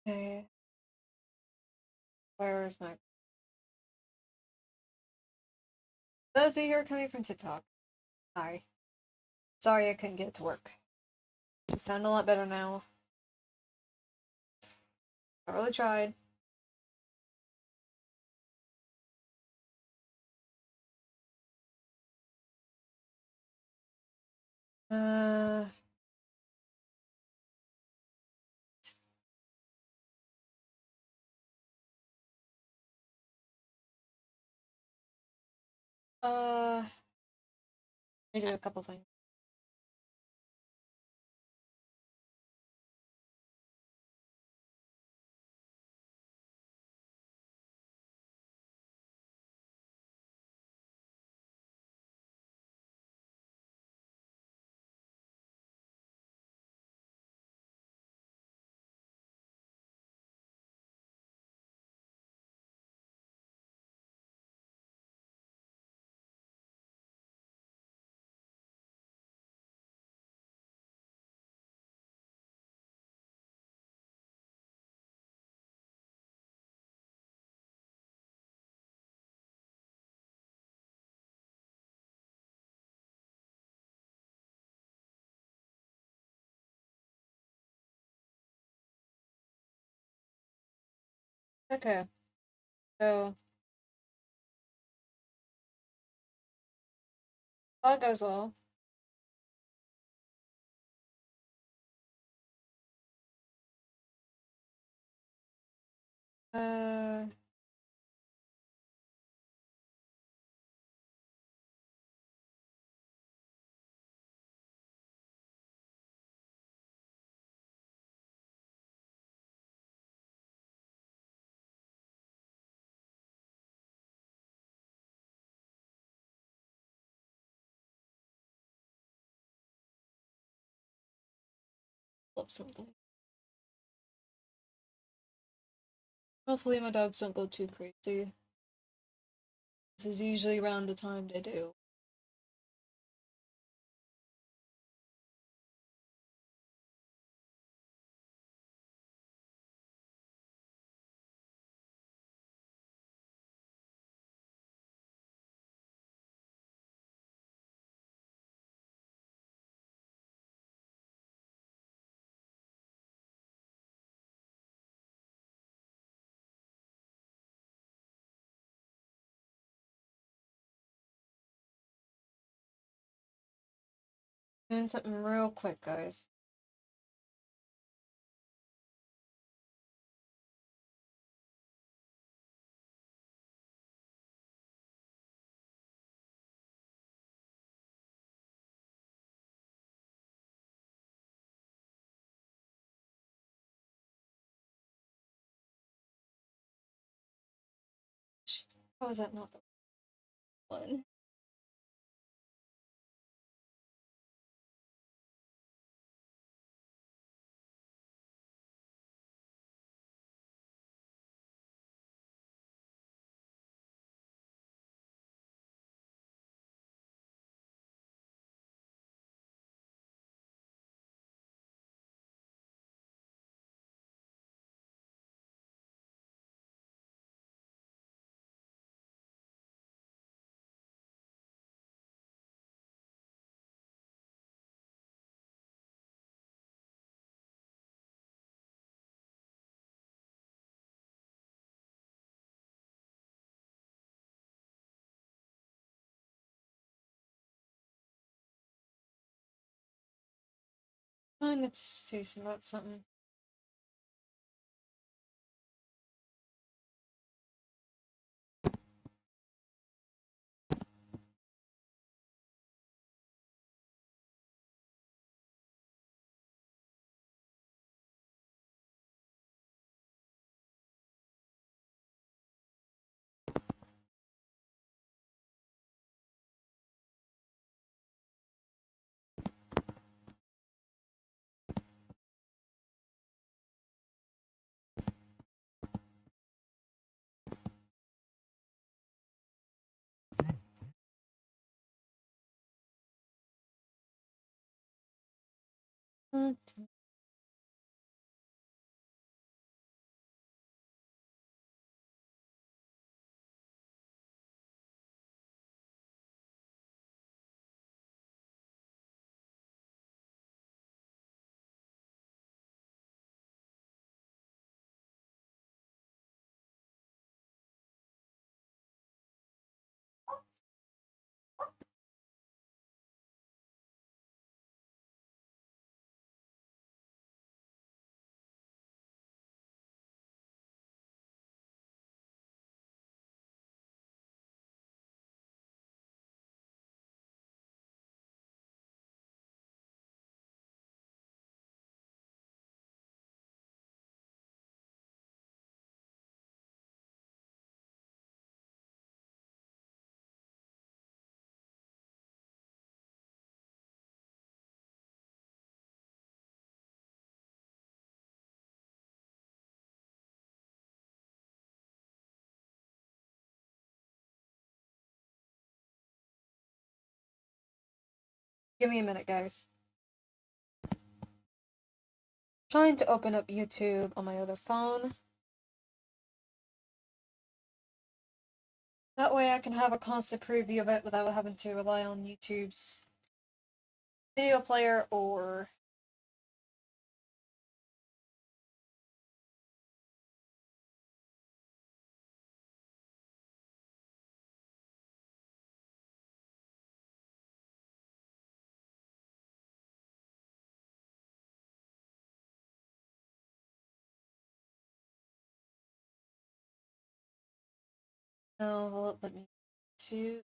Okay. Where is my... Those of you who are coming from TikTok. Hi. Sorry I couldn't get it to work. You sound a lot better now. I really tried. Uh... Let me do a couple things. Okay, so all goes well. Uh, flip something. Hopefully my dogs don't go too crazy. This is usually around the time they do. Doing something real quick, guys. How is that not the one? Let's see about something. Give me a minute, guys. Trying to open up YouTube on my other phone. That way I can have a constant preview of it without having to rely on YouTube's video player or Now, will it let me to?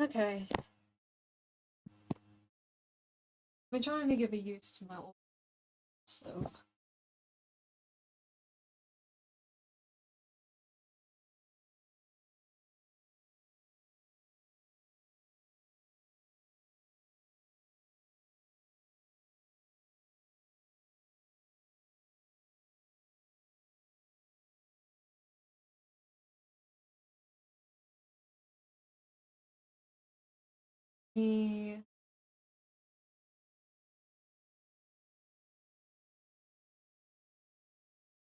Okay. I've been trying to give a use to my old so. Me.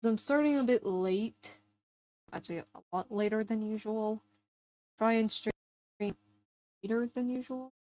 I'm starting a bit late. Actually, a lot later than usual. Try and stream later than usual.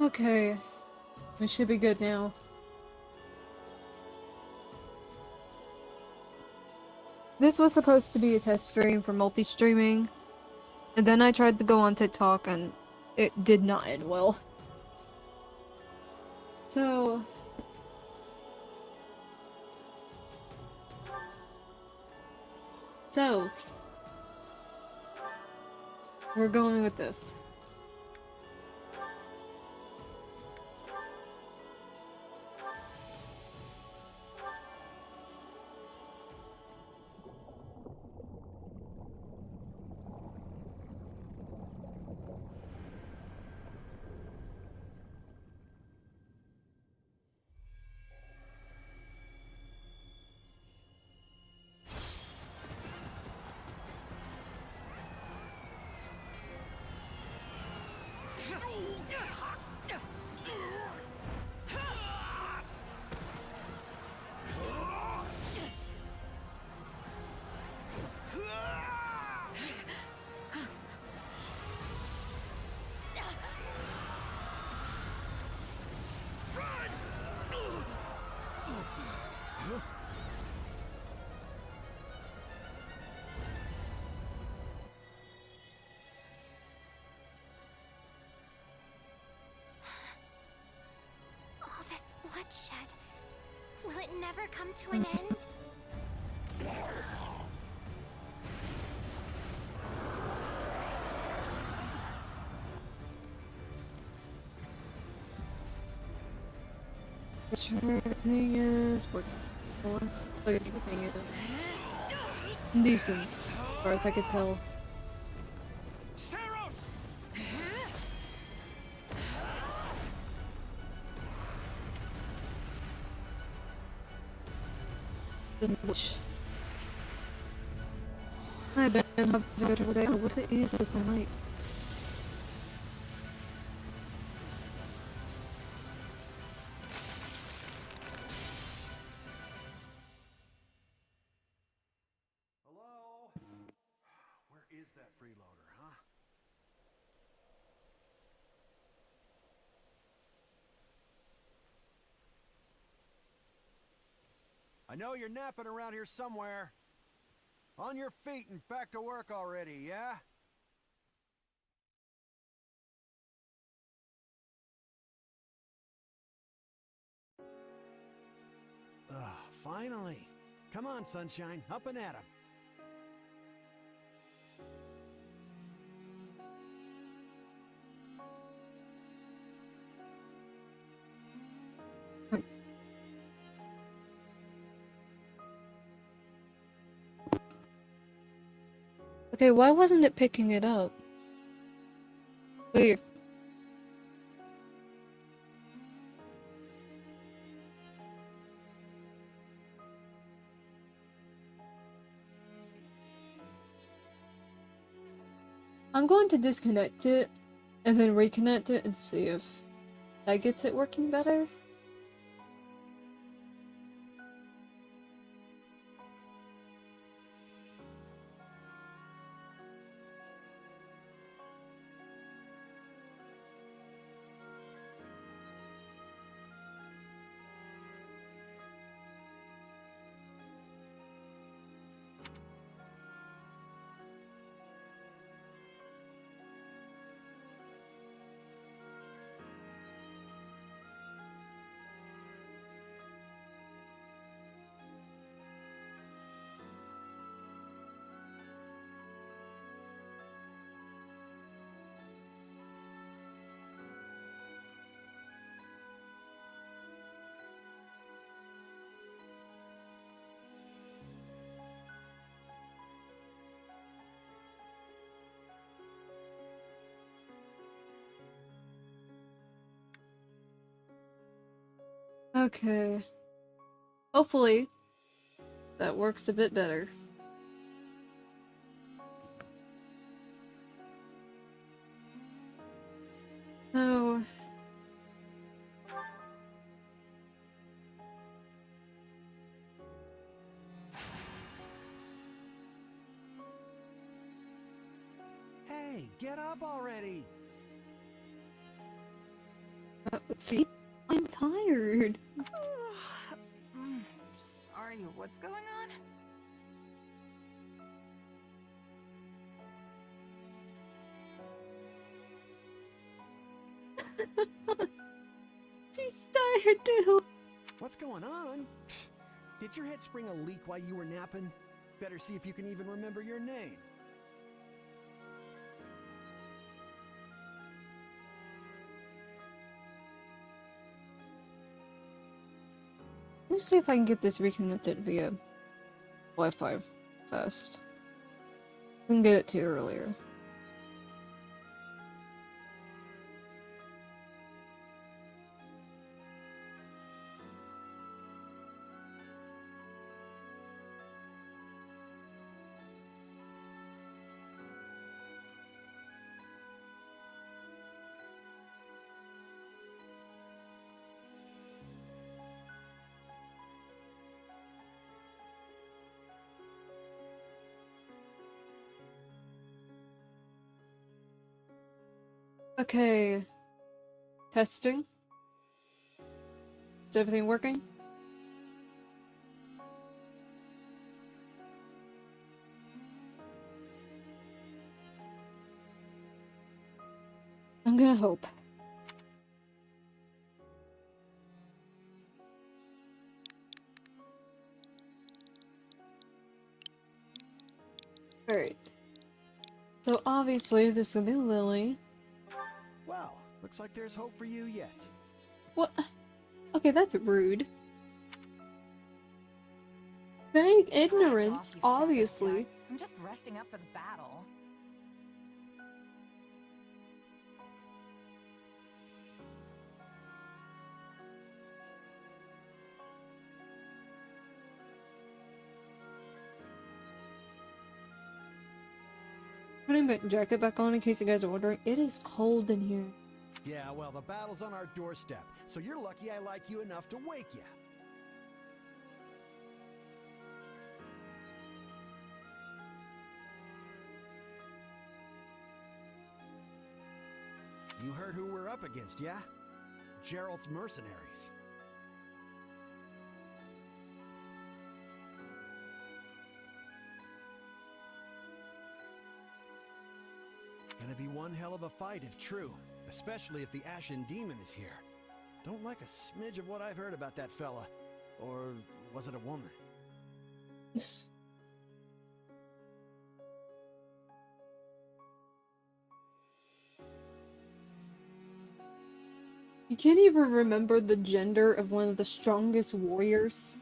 Okay. We should be good now. This was supposed to be a test stream for multi-streaming, and then I tried to go on TikTok and it did not end well. So... we're going with this. All this bloodshed. Will it never come to an end? Everything is working. Everything is decent, as far as I could tell. I've been having a trouble day. What it is with my mic. Hello? Where is that freeloader, huh? I know you're napping around here somewhere. On your feet and back to work already, yeah? Finally. Come on, sunshine, up and at 'em. Okay, why wasn't it picking it up? Wait. I'm going to disconnect it and then reconnect it and see if that gets it working better. Okay. Hopefully, that works a bit better. Oh. Hey, get up already! Let's see. I'm tired. Sorry, what's going on? She's tired too. What's going on? Did your head spring a leak while you were napping? Better see if you can even remember your name. Let me see if I can get this reconnected via Wi-Fi first. I can get it to you earlier. Okay. Testing. Is everything working? I'm gonna hope. Alright. So obviously this will be Lily. Well, looks like there's hope for you yet. What? Okay, that's rude. Vague ignorance, Off, you obviously. guys. I'm just resting up for the battle. Putting my jacket back on in case you guys are wondering. It is cold in here. Yeah, well, the battle's on our doorstep, so you're lucky I like you enough to wake you. You heard who we're up against, yeah? Gerald's mercenaries. Gonna be one hell of a fight if true, especially if the Ashen Demon is here. Don't like a smidge of what I've heard about that fella. Or was it a woman? You can't even remember the gender of one of the strongest warriors.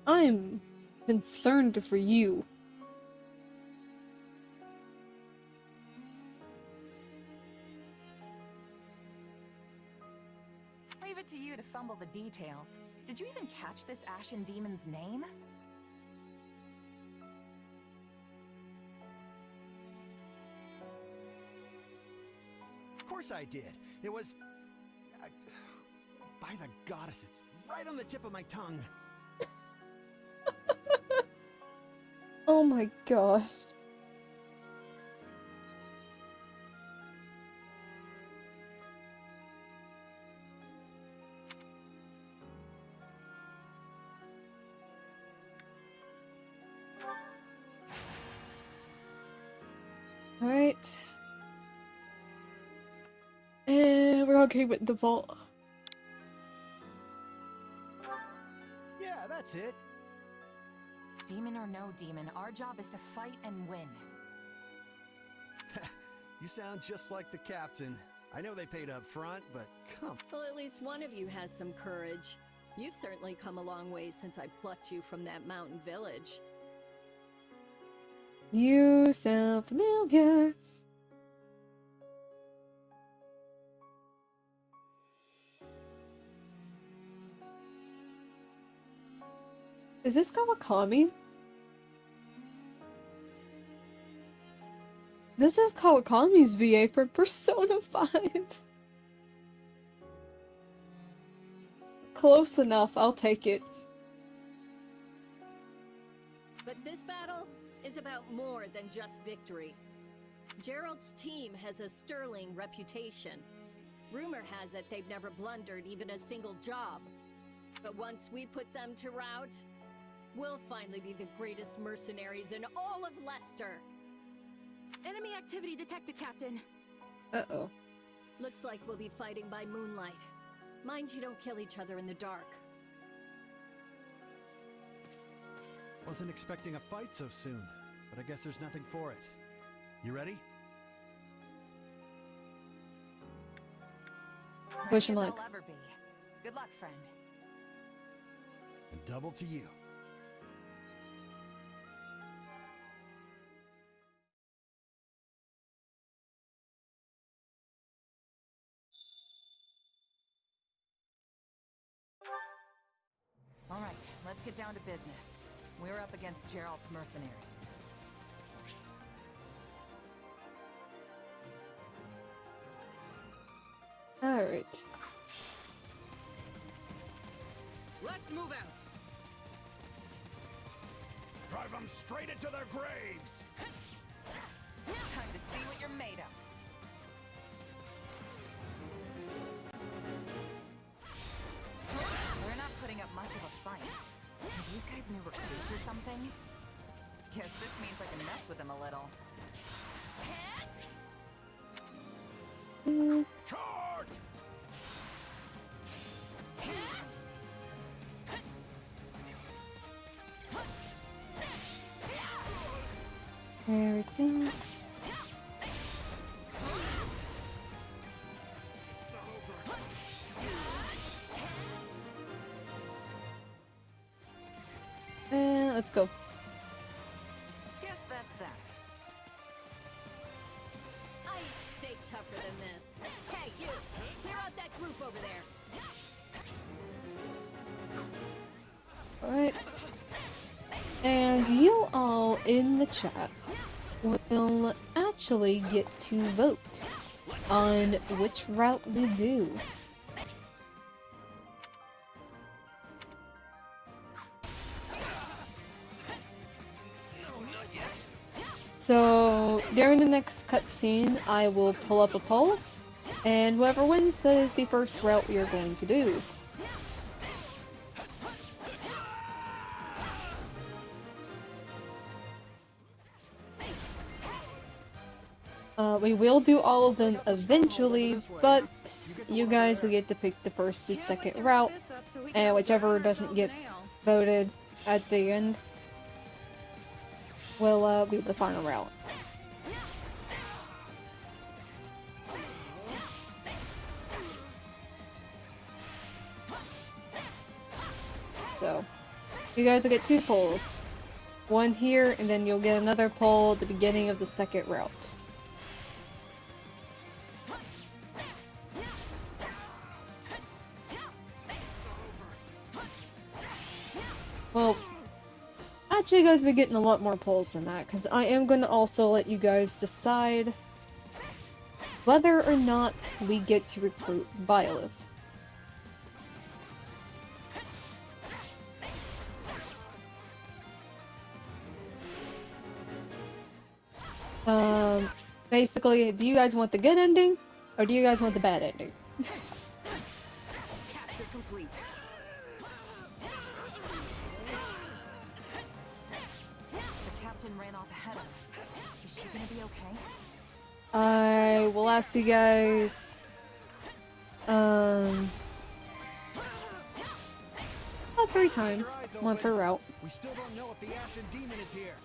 I'm concerned for you. Leave it to you to fumble the details. Did you even catch this Ashen Demon's name? Of course I did. It was... by the goddess, it's right on the tip of my tongue. Oh my god. Alright. And we're okay with default. Yeah, that's it. Demon or no demon, our job is to fight and win. You sound just like the captain. I know they paid up front, but come. Well, at least one of you has some courage. You've certainly come a long way since I plucked you from that mountain village. You sound familiar. Is this Kawakami? This is Kawakami's VA for Persona 5. Close enough, I'll take it. But this battle is about more than just victory. Gerald's team has a sterling reputation. Rumor has it they've never blundered even a single job. But once we put them to rout, we'll finally be the greatest mercenaries in all of Leicester. Enemy activity detected, Captain. Uh-oh. Looks like we'll be fighting by moonlight. Mind you don't kill each other in the dark. Wasn't expecting a fight so soon, but I guess there's nothing for it. You ready? Wish him Ready as luck. I'll ever be. Good luck, friend. And double to you. All right, let's get down to business. We're up against Gerald's mercenaries. Alright. Let's move out. Drive them straight into their graves! Time to see what you're made of. We're not putting up much of a fight. Are these guys new recruits or something? Guess this means I can mess with them a little. Charge! There we go. And let's go. Guess that's that. I eat steak tougher than this. Hey, you! Clear out that group over there. Alright. And you all in the chat will actually get to vote on which route we do. So during the next cutscene, I will pull up a poll, and whoever wins, that is the first route we are going to do. We will do all of them eventually, but you guys will get to pick the first and second route, and whichever doesn't get voted at the end will be the final route. So, you guys will get 2 polls. one here, and then you'll get another pole at the beginning of the second route. Well, actually you guys will be getting a lot more polls than that, because I am going to also let you guys decide whether or not we get to recruit Byleth. Basically, do you guys want the good ending, or do you guys want the bad ending? Capture complete. The captain ran off ahead of us. Is she gonna be okay? I will ask you guys, about 3 times, one per route. We still don't know if the Ashen Demon is here.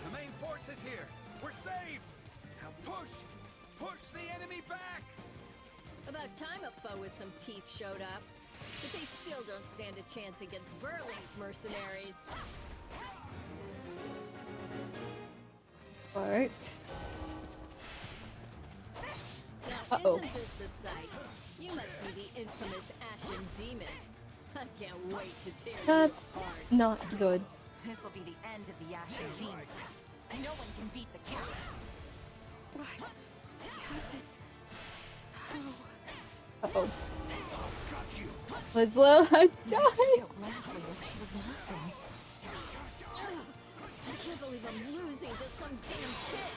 The main force is here. We're saved. Now push! Push the enemy back! About time a foe with some teeth showed up. But they still don't stand a chance against Berlin's mercenaries. Alright. Now, Uh-oh. isn't this a sight? You must be the infamous Ashen Demon. I can't wait to tear That's you apart. not good. This'll be the end of the Ashen Demon. No one can beat the captain. What? Captain. How? Uh-oh. Winslow, I died! Killed Leslie like she was nothing. I can't believe I'm losing to some damn kid.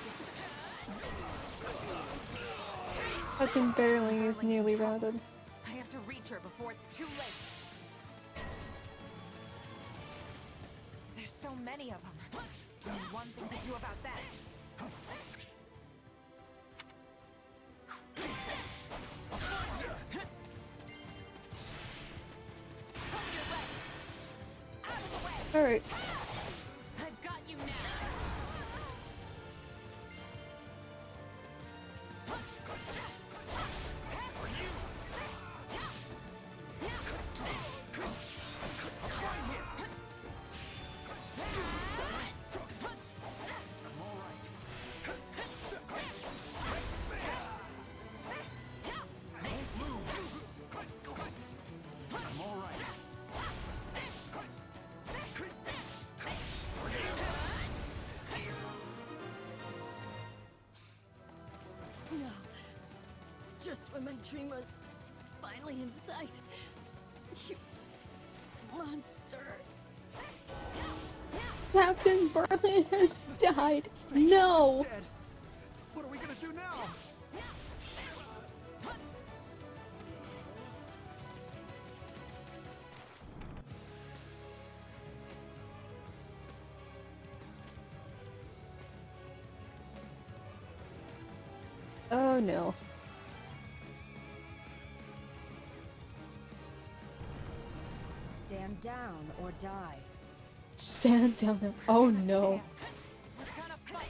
Captain Barreling is nearly routed. I have to reach her before it's too late. There's so many of them. Only one thing to do about that. Alright. I've got you now. No. Just when my dream was finally in sight. You monster. Captain Barreling has died. No! Dead. What are we gonna do now? Oh no. Stand down or die. Stand down. Oh no. We're gonna fight,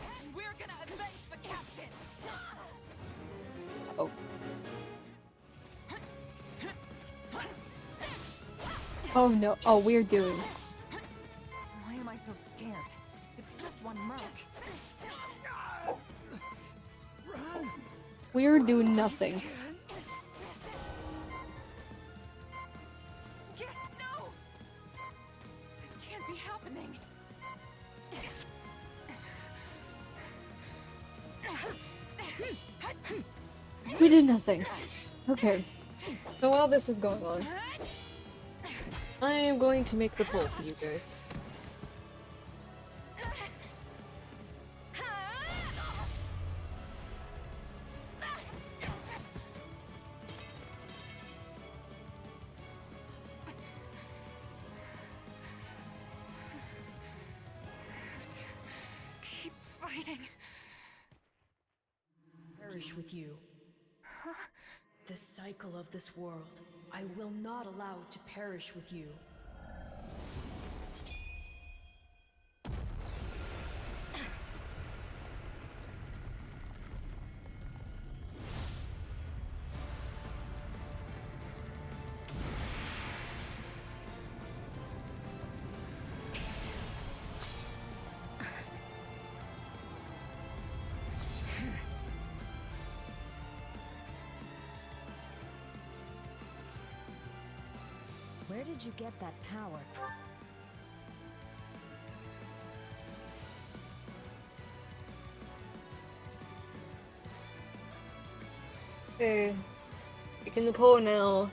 and we're gonna avenge the captain. Oh. Oh no. Oh, we're doing. Why am I so scared? It's just one merc. We're doing nothing. Get no! This can't be happening. We did nothing. Okay. So while this is going on, I am going to make the poll for you guys. Keep fighting. Perish with you. The cycle of this world. I will not allow it to perish with you. Where did you get that power? Okay. Picking the pole now.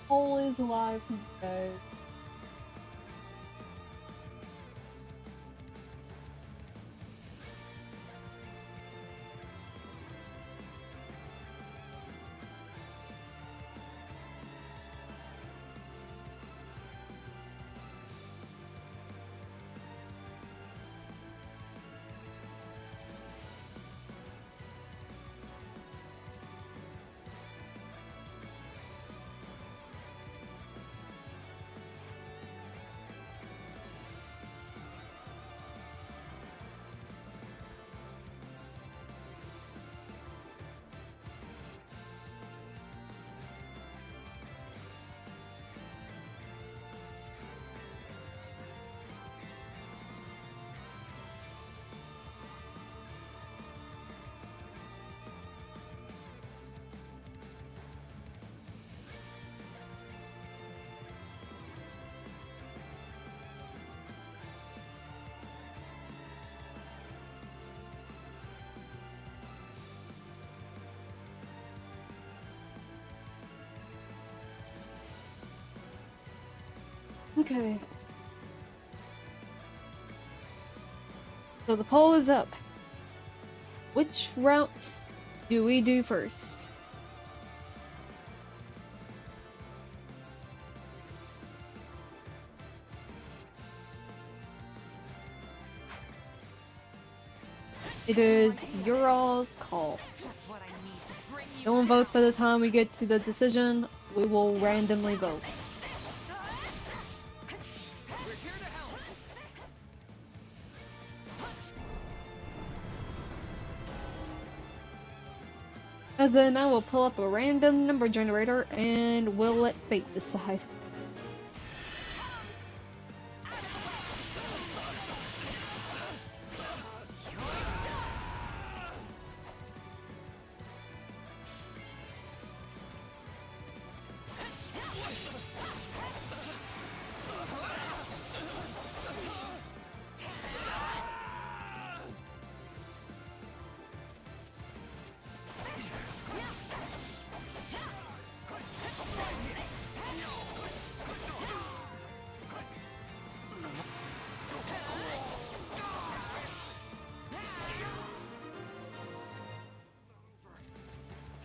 Pole is alive, you guys. Okay. So the poll is up. Which route do we do first? It is your all's call. No one votes by the time we get to the decision. We will randomly vote. As in, I will pull up a random number generator and we'll let fate decide.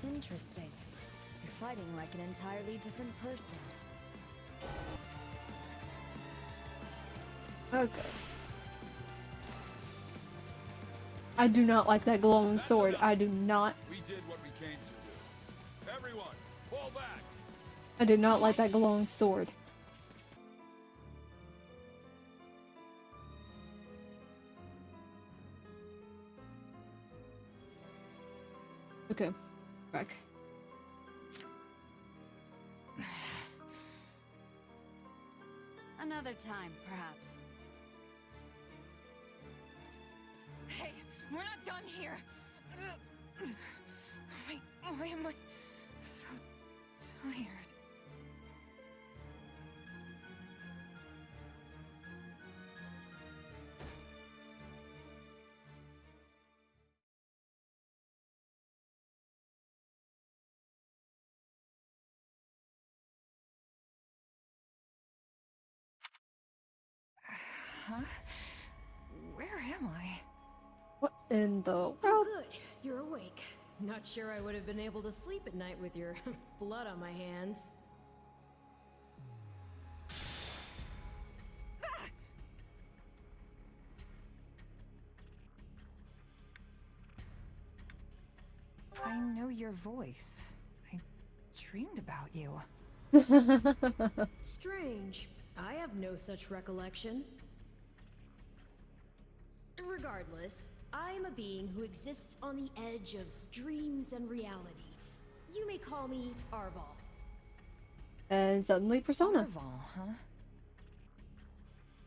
Interesting. You're fighting like an entirely different person. Okay. I do not like that glowing sword. I do not. We did what we came to do. Everyone, fall back. I do not like that glowing sword. Okay, back. Another time, perhaps. Hey, we're not done here. Why am I so tired? Huh? Where am I? What in the world? Good, you're awake. Not sure I would have been able to sleep at night with your blood on my hands. I know your voice. I dreamed about you. Strange. I have no such recollection. Regardless, I'm a being who exists on the edge of dreams and reality. You may call me Arval. And suddenly Persona. Arval, huh?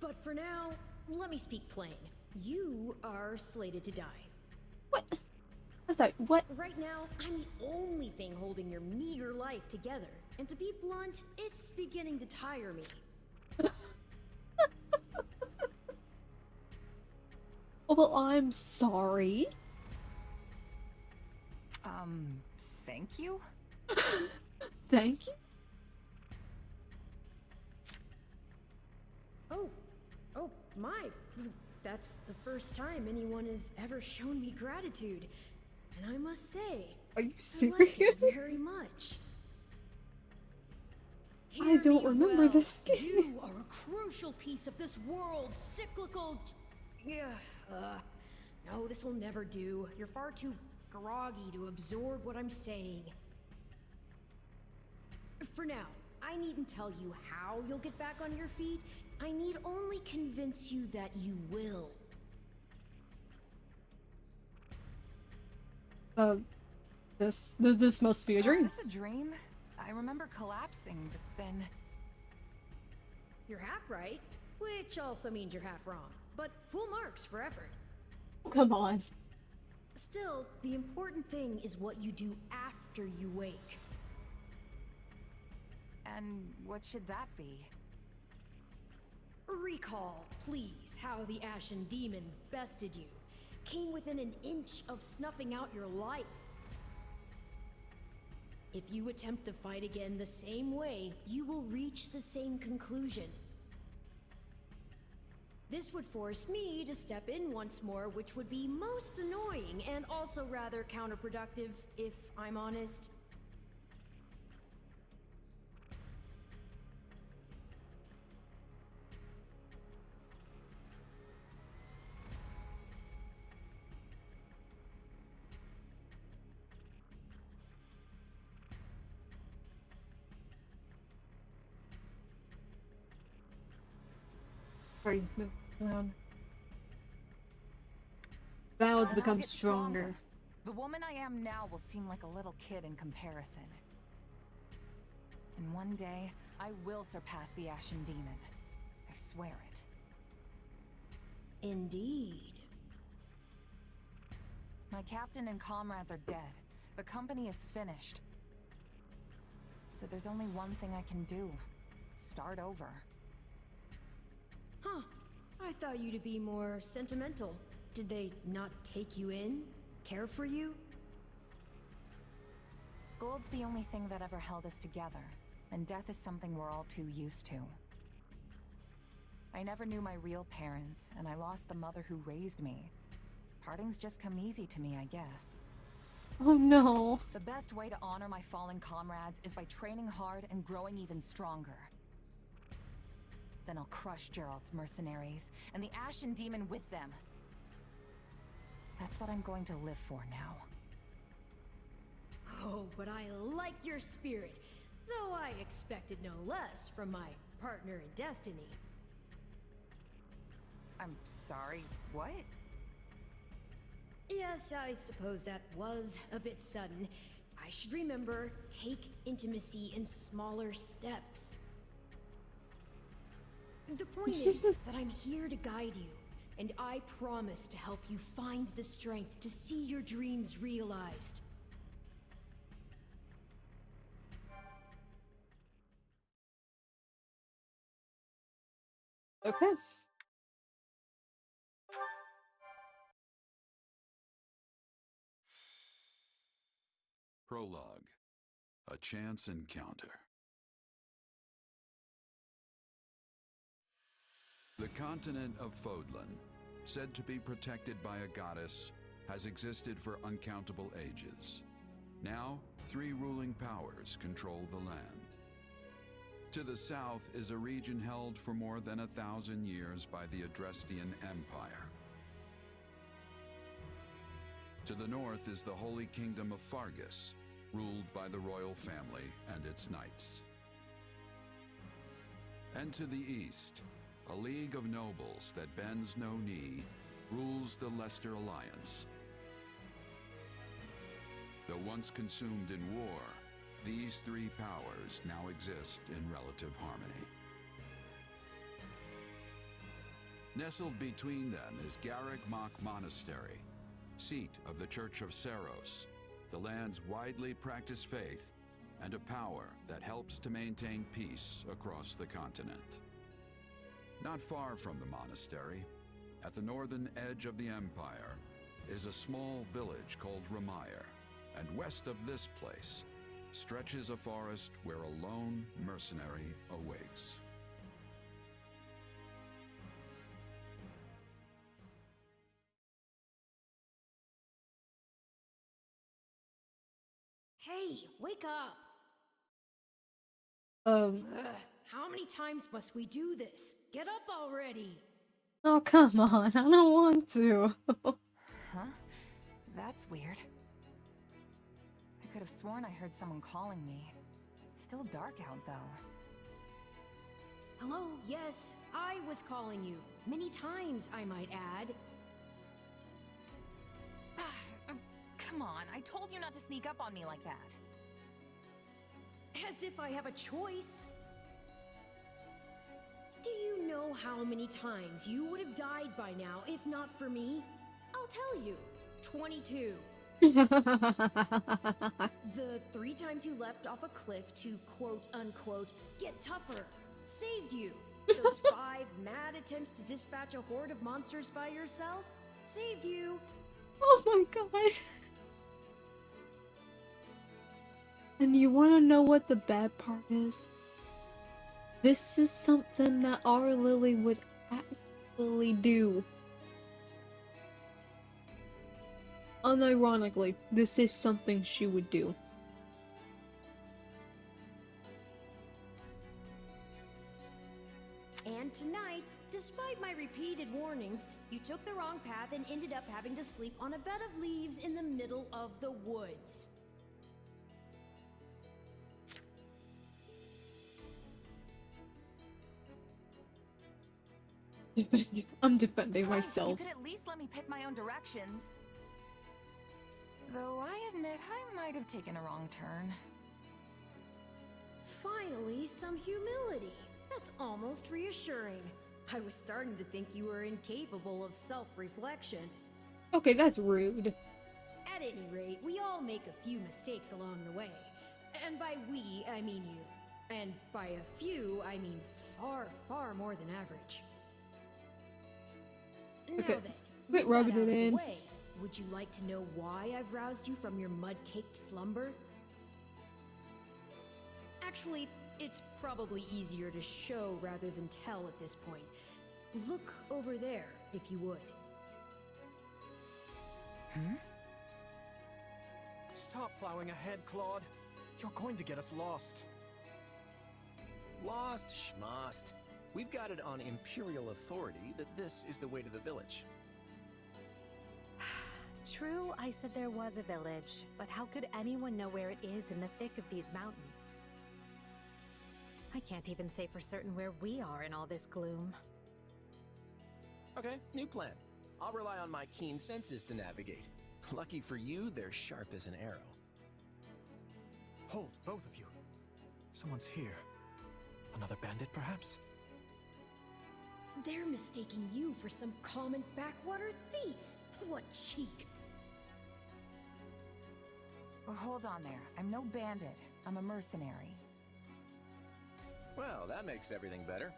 But for now, let me speak plain. You are slated to die. What? I'm sorry, what? Right now, I'm the only thing holding your meager life together. And to be blunt, it's beginning to tire me. Well, I'm sorry. Thank you? Thank you? Oh, my. That's the first time anyone has ever shown me gratitude. And I must say, Are you I like serious? it very much. I don't Hear me remember well. this game. You are a crucial piece of this world's cyclical... no, this will never do. You're far too groggy to absorb what I'm saying. For now, I needn't tell you how you'll get back on your feet. I need only convince you that you will. This must be a dream. Was this a dream? I remember collapsing, but then... You're half right, which also means you're half wrong. But full marks for effort. Come on. Still, the important thing is what you do after you wake. And what should that be? Recall, please, how the Ashen Demon bested you. Came within an inch of snuffing out your life. If you attempt the fight again the same way, you will reach the same conclusion. This would force me to step in once more, which would be most annoying and also rather counterproductive, if I'm honest. Sorry, move around. Vowed to I'll become get stronger. The woman I am now will seem like a little kid in comparison. And one day, I will surpass the Ashen Demon. I swear it. Indeed. My captain and comrades are dead. The company is finished. So there's only one thing I can do. Start over. Huh. I thought you to be more sentimental. Did they not take you in? Care for you? Gold's the only thing that ever held us together, and death is something we're all too used to. I never knew my real parents, and I lost the mother who raised me. Parting's just come easy to me, I guess. Oh no. The best way to honor my fallen comrades is by training hard and growing even stronger. Then I'll crush Gerald's mercenaries, and the Ashen Demon with them. That's what I'm going to live for now. Oh, but I like your spirit, though I expected no less from my partner in destiny. I'm sorry, what? Yes, I suppose that was a bit sudden. I should remember, take intimacy in smaller steps. The point is that I'm here to guide you, and I promise to help you find the strength to see your dreams realized. Okay. Prologue. A chance encounter. The continent of Fodlan, said to be protected by a goddess, has existed for uncountable ages. Now, 3 ruling powers control the land. To the south is a region held for more than 1,000 years by the Adrestian Empire. To the north is the Holy Kingdom of Fargus, ruled by the royal family and its knights. And to the east, a league of nobles that bends no knee rules the Leicester Alliance. Though once consumed in war, these 3 powers now exist in relative harmony. Nestled between them is Garrick Mach Monastery, seat of the Church of Saros, the land's widely practiced faith, and a power that helps to maintain peace across the continent. Not far from the monastery, at the northern edge of the empire, is a small village called Ramire, and west of this place stretches a forest where a lone mercenary awaits. Hey, wake up! Um. How many times must we do this? Get up already! Oh, come on. I don't want to. Huh? That's weird. I could have sworn I heard someone calling me. It's still dark out, though. Hello, yes, I was calling you. Many times, I might add. Come on, I told you not to sneak up on me like that. As if I have a choice. Do you know how many times you would have died by now if not for me? I'll tell you. 22. The 3 times you leapt off a cliff to quote-unquote get tougher saved you. Those 5 mad attempts to dispatch a horde of monsters by yourself saved you. Oh my god. And you wanna know what the bad part is? This is something that our Lily would actually do. Unironically, this is something she would do. And tonight, despite my repeated warnings, you took the wrong path and ended up having to sleep on a bed of leaves in the middle of the woods. I'm defending myself. You could at least let me pick my own directions. Though I admit I might have taken a wrong turn. Finally, some humility. That's almost reassuring. I was starting to think you were incapable of self-reflection. Okay, that's rude. At any rate, we all make a few mistakes along the way. And by we, I mean you. And by a few, I mean far, far more than average. Okay, Now then, quit with rubbing that it out of the in. way, would you like to know why I've roused you from your mud-caked slumber? Actually, it's probably easier to show rather than tell at this point. Look over there, if you would. Stop plowing ahead, Claude. You're going to get us lost. Lost schmost. We've got it on Imperial authority that this is the way to the village. True, I said there was a village, but how could anyone know where it is in the thick of these mountains? I can't even say for certain where we are in all this gloom. Okay, new plan. I'll rely on my keen senses to navigate. Lucky for you, they're sharp as an arrow. Hold, both of you. Someone's here. Another bandit, perhaps? They're mistaking you for some common backwater thief. What cheek. Well, hold on there. I'm no bandit. I'm a mercenary. Well, that makes everything better.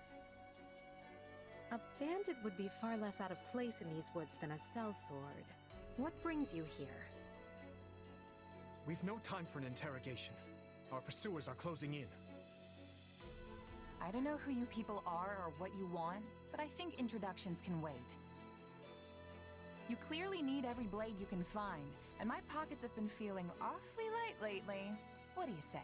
A bandit would be far less out of place in these woods than a sellsword. What brings you here? We've no time for an interrogation. Our pursuers are closing in. I don't know who you people are or what you want, but I think introductions can wait. You clearly need every blade you can find, and my pockets have been feeling awfully light lately. What do you say?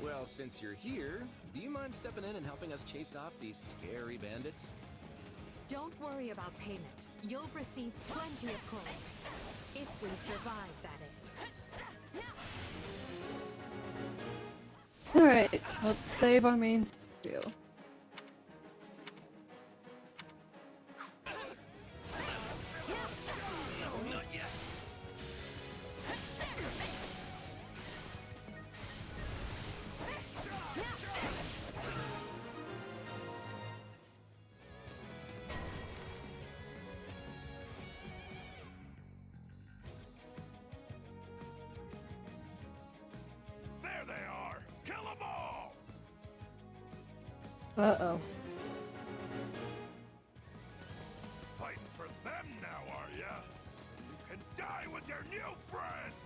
Well, since you're here, do you mind stepping in and helping us chase off these scary bandits? Don't worry about payment. You'll receive plenty of coin. If we survive, that is. Alright, let's save our main deal. No, not yet. There they are! Kill them all! Uh-oh. Fighting for them now, are ya? You can die with your new friends!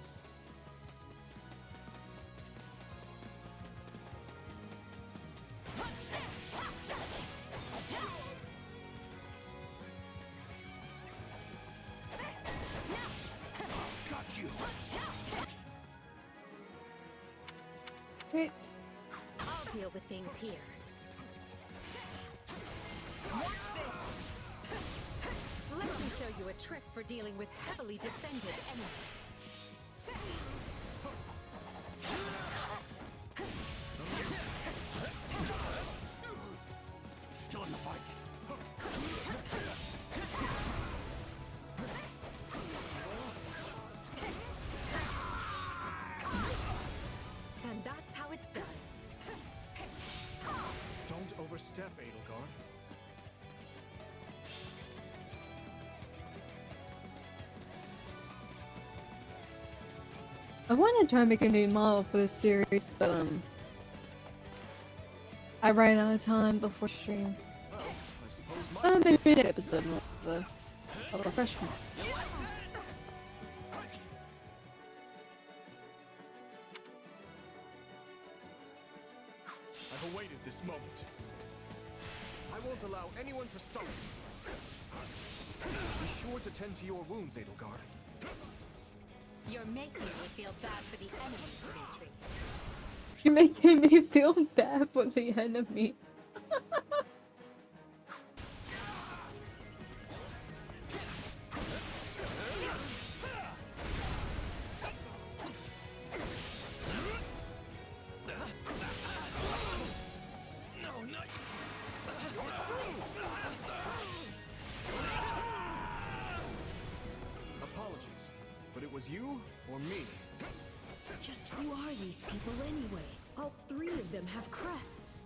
Got you! Great. I'll deal with things here. Watch this! Let me show you a trick for dealing with heavily defended enemies. Still in the fight. And that's how it's done. Don't overstep, Edelgard. I want to try and make a new model for this series, but I ran out of time before stream. Well, I suppose Maybe next episode of a refreshment. I've awaited this moment. I won't allow anyone to stop me. Be sure to tend to your wounds, Edelgard. You're making me feel bad for the enemy, Dimitri. You're making me feel bad for the enemy. Apologies, but it was you or me. Just who are these people anyway? All three of them have crests.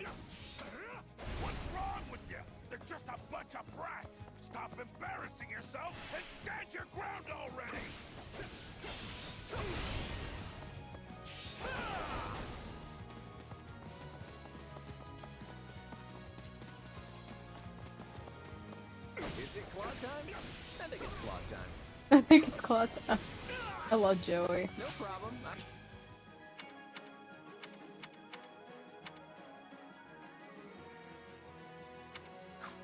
What's wrong with you? They're just a bunch of brats! Stop embarrassing yourself and stand your ground already! Is it clock time? I think it's clock time. I think it's clock time. I love Joey. No problem.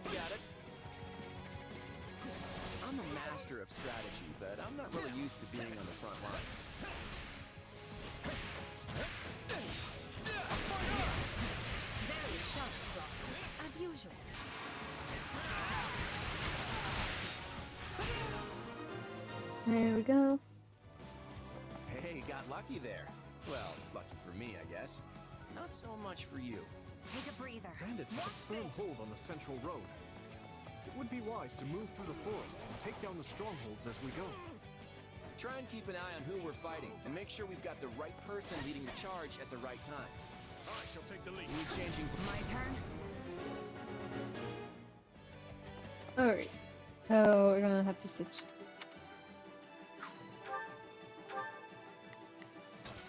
Got it. I'm a master of strategy, but I'm not really used to being on the front lines. Very sharp, as usual. There we go. Hey, got lucky there. Well, lucky for me, I guess. Not so much for you. Take a breather. Bandits have a firm hold on the central road. It would be wise to move through the forest and take down the strongholds as we go. Try and keep an eye on who we're fighting, and make sure we've got the right person leading the charge at the right time. I shall take the lead. Need changing. My turn? Alright. So we're gonna have to switch.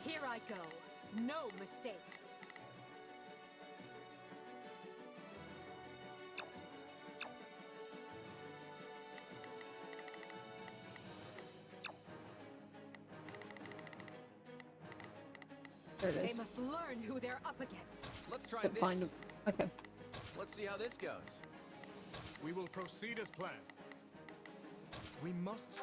Here I go. No mistakes. There it They is. must learn who they're up against. Let's try Couldn't find this. him. Okay. Let's see how this goes. We will proceed as planned. We must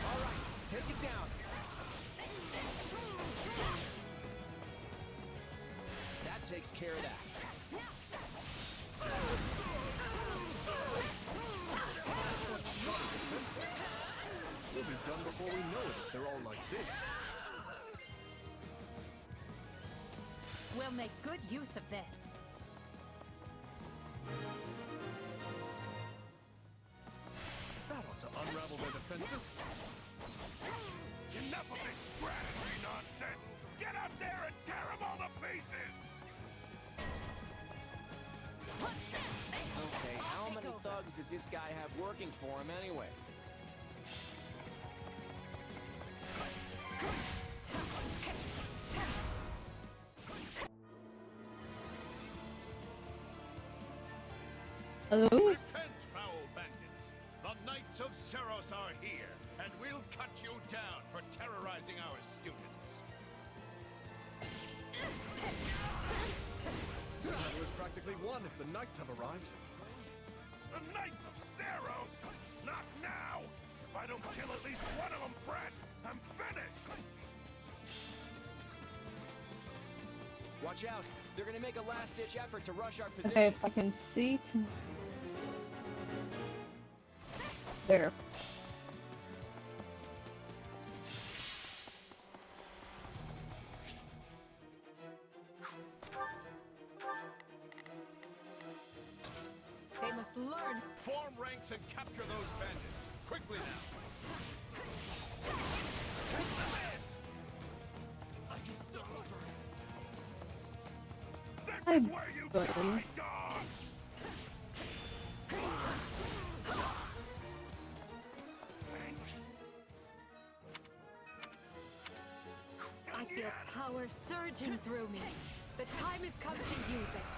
Alright, take it down. That takes care of that. We'll be done before we know it if they're all like this. We'll make good use of this. That ought to unravel their defenses. Enough of this strategy nonsense! Get up there and tear them all to pieces! Okay, how many thugs does this guy have working for him anyway? Hello? Repent, foul bandits! The Knights of Seros are here, and we'll cut you down for terrorizing our students. This battle is practically won if the knights have arrived. The Knights of Seros? Not now! If I don't kill at least one of them, brats, I'm finished! Watch out! They're gonna make a last-ditch effort to rush our position. Okay, if I can see. There. They must learn. Form ranks and capture those bandits. Quickly now. I can still over. This is where you die, dogs! I feel power surging through me. The time has come to use it.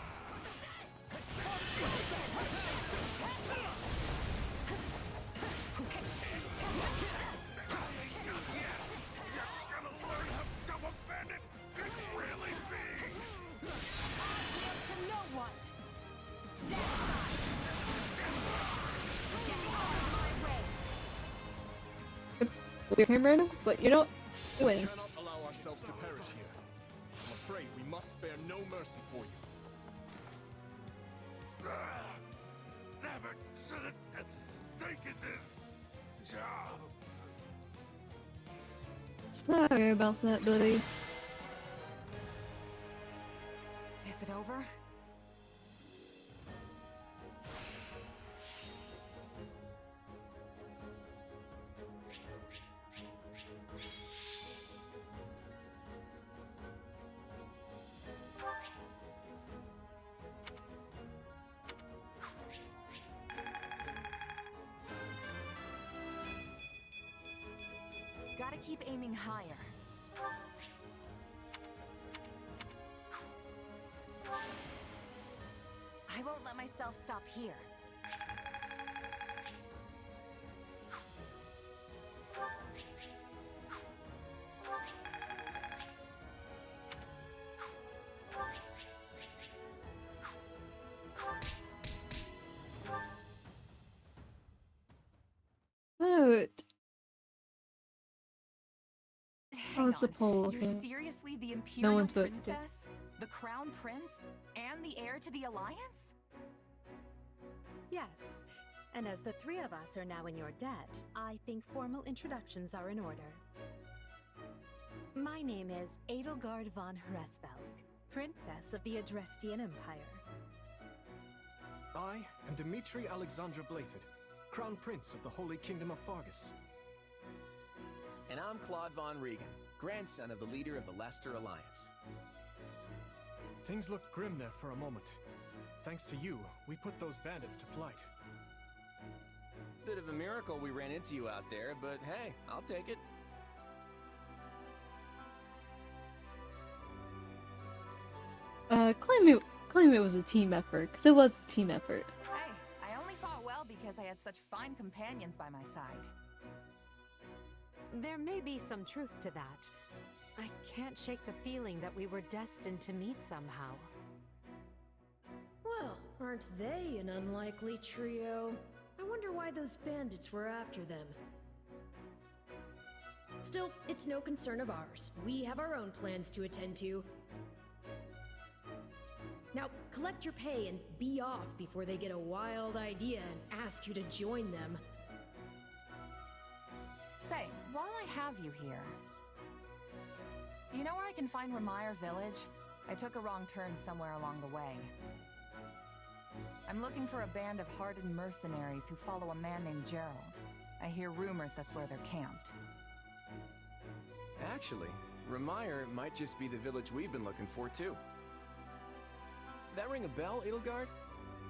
To no one. Stand aside. Get out of my way. Weird him random, but you know what? You win. We cannot allow ourselves to perish here. I'm afraid we must spare no mercy for you. Never should have taken this job. Sorry about that, buddy. Is it over? keep aiming higher. I won't let myself stop here. Vote. Hang was the on. poll? You're Okay. seriously the No Imperial one's voted. Princess? The Crown Prince? And the heir to the Alliance? Yes. And as the three of us are now in your debt, I think formal introductions are in order. My name is Edelgard von Hresvelg, Princess of the Adrestian Empire. I am Dmitri Alexandra Blathid, Crown Prince of the Holy Kingdom of Fargus. And I'm Claude von Regan, grandson of the leader of the Leicester Alliance. Things looked grim there for a moment. Thanks to you, we put those bandits to flight. Bit of a miracle we ran into you out there, but hey, I'll take it. Claim it was a team effort, because it was a team effort. Hey, I only fought well because I had such fine companions by my side. There may be some truth to that. I can't shake the feeling that we were destined to meet somehow. Well, aren't they an unlikely trio? I wonder why those bandits were after them. Still, it's no concern of ours. We have our own plans to attend to. Now, collect your pay and be off before they get a wild idea and ask you to join them. Say, while I have you here, do you know where I can find Remire Village? I took a wrong turn somewhere along the way. I'm looking for a band of hardened mercenaries who follow a man named Gerald. I hear rumors that's where they're camped. Actually, Remire might just be the village we've been looking for, too. That ring a bell, Edelgard?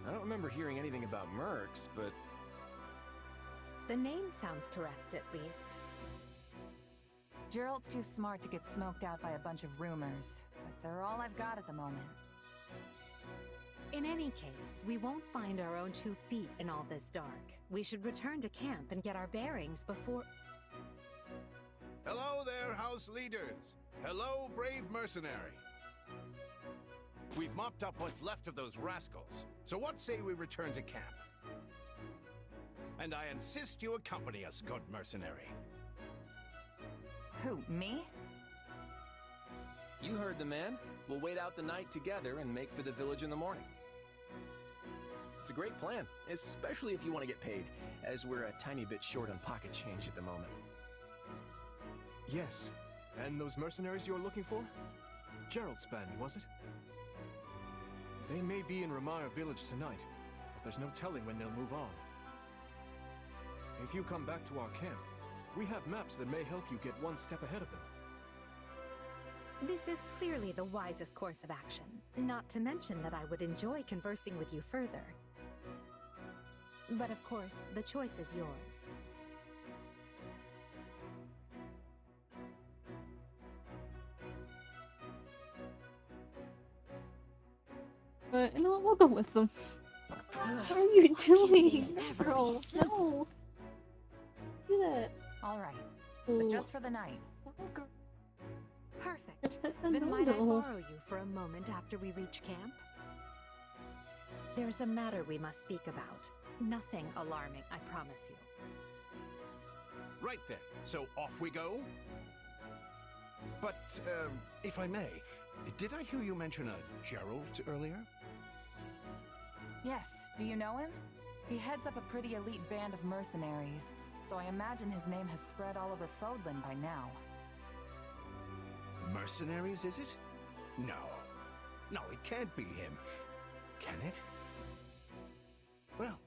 I don't remember hearing anything about mercs, but... The name sounds correct, at least. Gerald's too smart to get smoked out by a bunch of rumors, but they're all I've got at the moment. In any case, we won't find our own 2 feet in all this dark. We should return to camp and get our bearings before... Hello there, house leaders. Hello, brave mercenary. We've mopped up what's left of those rascals, so what say we return to camp? And I insist you accompany us, good mercenary. Who, me? You heard the man. We'll wait out the night together and make for the village in the morning. It's a great plan, especially if you want to get paid, as we're a tiny bit short on pocket change at the moment. Yes. And those mercenaries you're looking for? Gerald's band, was it? They may be in Remire Village tonight, but there's no telling when they'll move on. If you come back to our camp, we have maps that may help you get one step ahead of them. This is clearly the wisest course of action. Not to mention that I would enjoy conversing with you further. But of course, the choice is yours. But you know what? We'll go with them. What are you doing, girl? No. Do that. All right, but just for the night. Perfect. That's a Then might I no-no. borrow you for a moment after we reach camp? There's a matter we must speak about. Nothing alarming, I promise you. Right then, so off we go? But, if I may, did I hear you mention a Gerald earlier? Yes, do you know him? He heads up a pretty elite band of mercenaries, so I imagine his name has spread all over Fodlan by now. Mercenaries, is it? No. No, it can't be him. Can it? Well,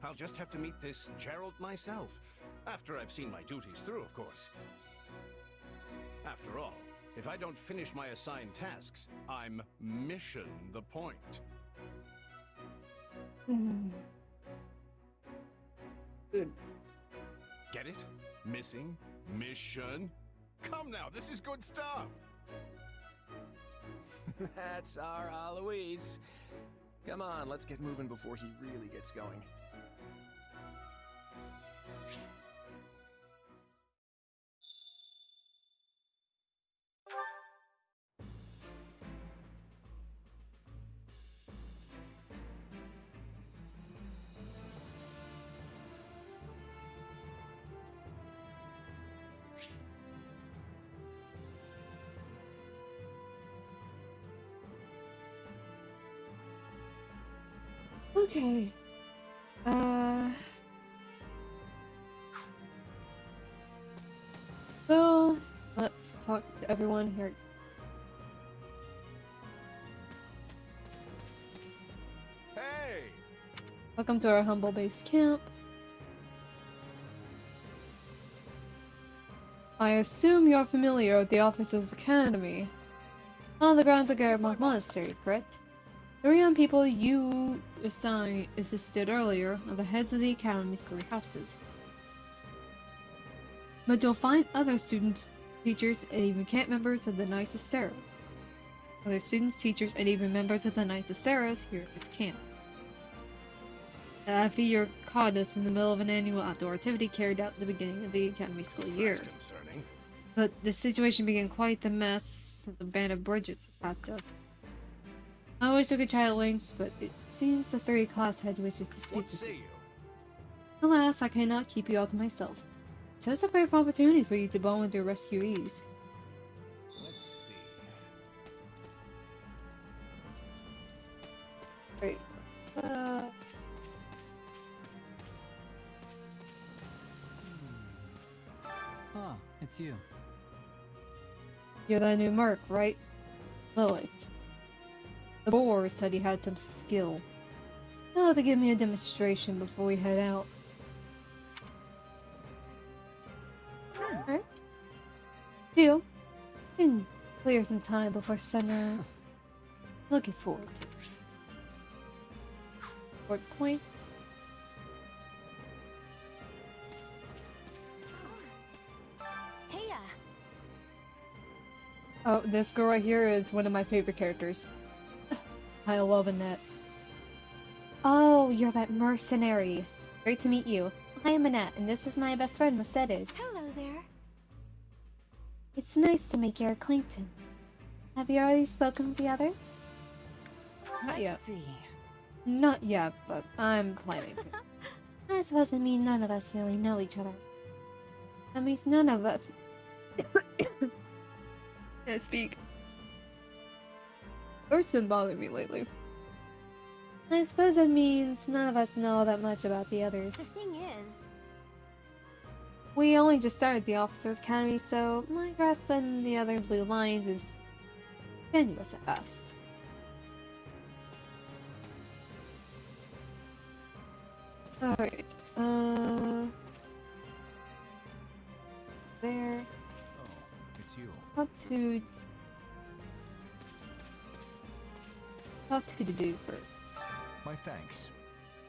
I'll just have to meet this Gerald myself. After I've seen my duties through, of course. After all, if I don't finish my assigned tasks, I'm mission the point. Good. Get it? Missing? Mission? Come now, this is good stuff. That's our Aloise. Come on, let's get moving before he really gets going. Okay. So let's talk to everyone here. Hey! Welcome to our humble base camp. I assume you're familiar with the Officers Academy. On the grounds of Garibok Monastery, correct? The young people you assisted earlier are the heads of the Academy's 3 houses. But you'll find other students, teachers, and even camp members of the Knights of Sarah. Other students, teachers, and even members of the Knights of Sarahs here at this camp. After you're caught us in the middle of an annual outdoor activity carried out at the beginning of the Academy school year. That's concerning. But the situation became quite the mess when the band of Bridgets attacked us. I always took a chat links, but it seems the 3 class heads wishes to speak with you. Alas, I cannot keep you all to myself. So it's a great opportunity for you to bond with your rescuees. Let's see. Great. Ah, it's you. You're that new merc, right? Lily. The boar said he had some skill. Oh, to give me a demonstration before we head out. Alright. Deal. Can clear some time before sunrise. Looking forward to it. What point? Heya! Oh, this girl right here is one of my favorite characters. I love Annette. Oh, you're that mercenary. Great to meet you. I am Annette, and this is my best friend, Mercedes. Hello there. It's nice to make your acquaintance. Have you already spoken with the others? Not yet. Let's see. Not yet, but I'm planning to. I suppose it means none of us really know each other. That means none of us can't speak. Throat's been bothering me lately. I suppose it means none of us know that much about the others. The thing is, We only just started the Officers Academy, so my grasp on the other blue lines is tenuous at best. Alright, there. Oh, it's you. What to do first? My thanks.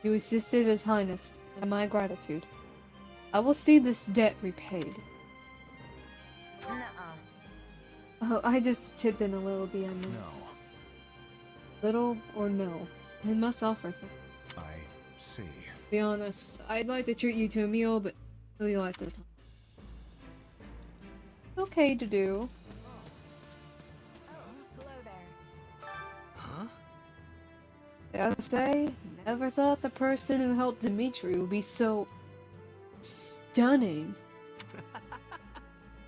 You assisted His Highness, and my gratitude. I will see this debt repaid. Nuh-uh. Oh, I just chipped in a little DM. No. Little or no, I must offer things. I see. Be honest, I'd like to treat you to a meal, but really like the time. Okay to do. Oh, hello there. Huh? Gotta say, never thought the person who helped Dimitri would be so stunning.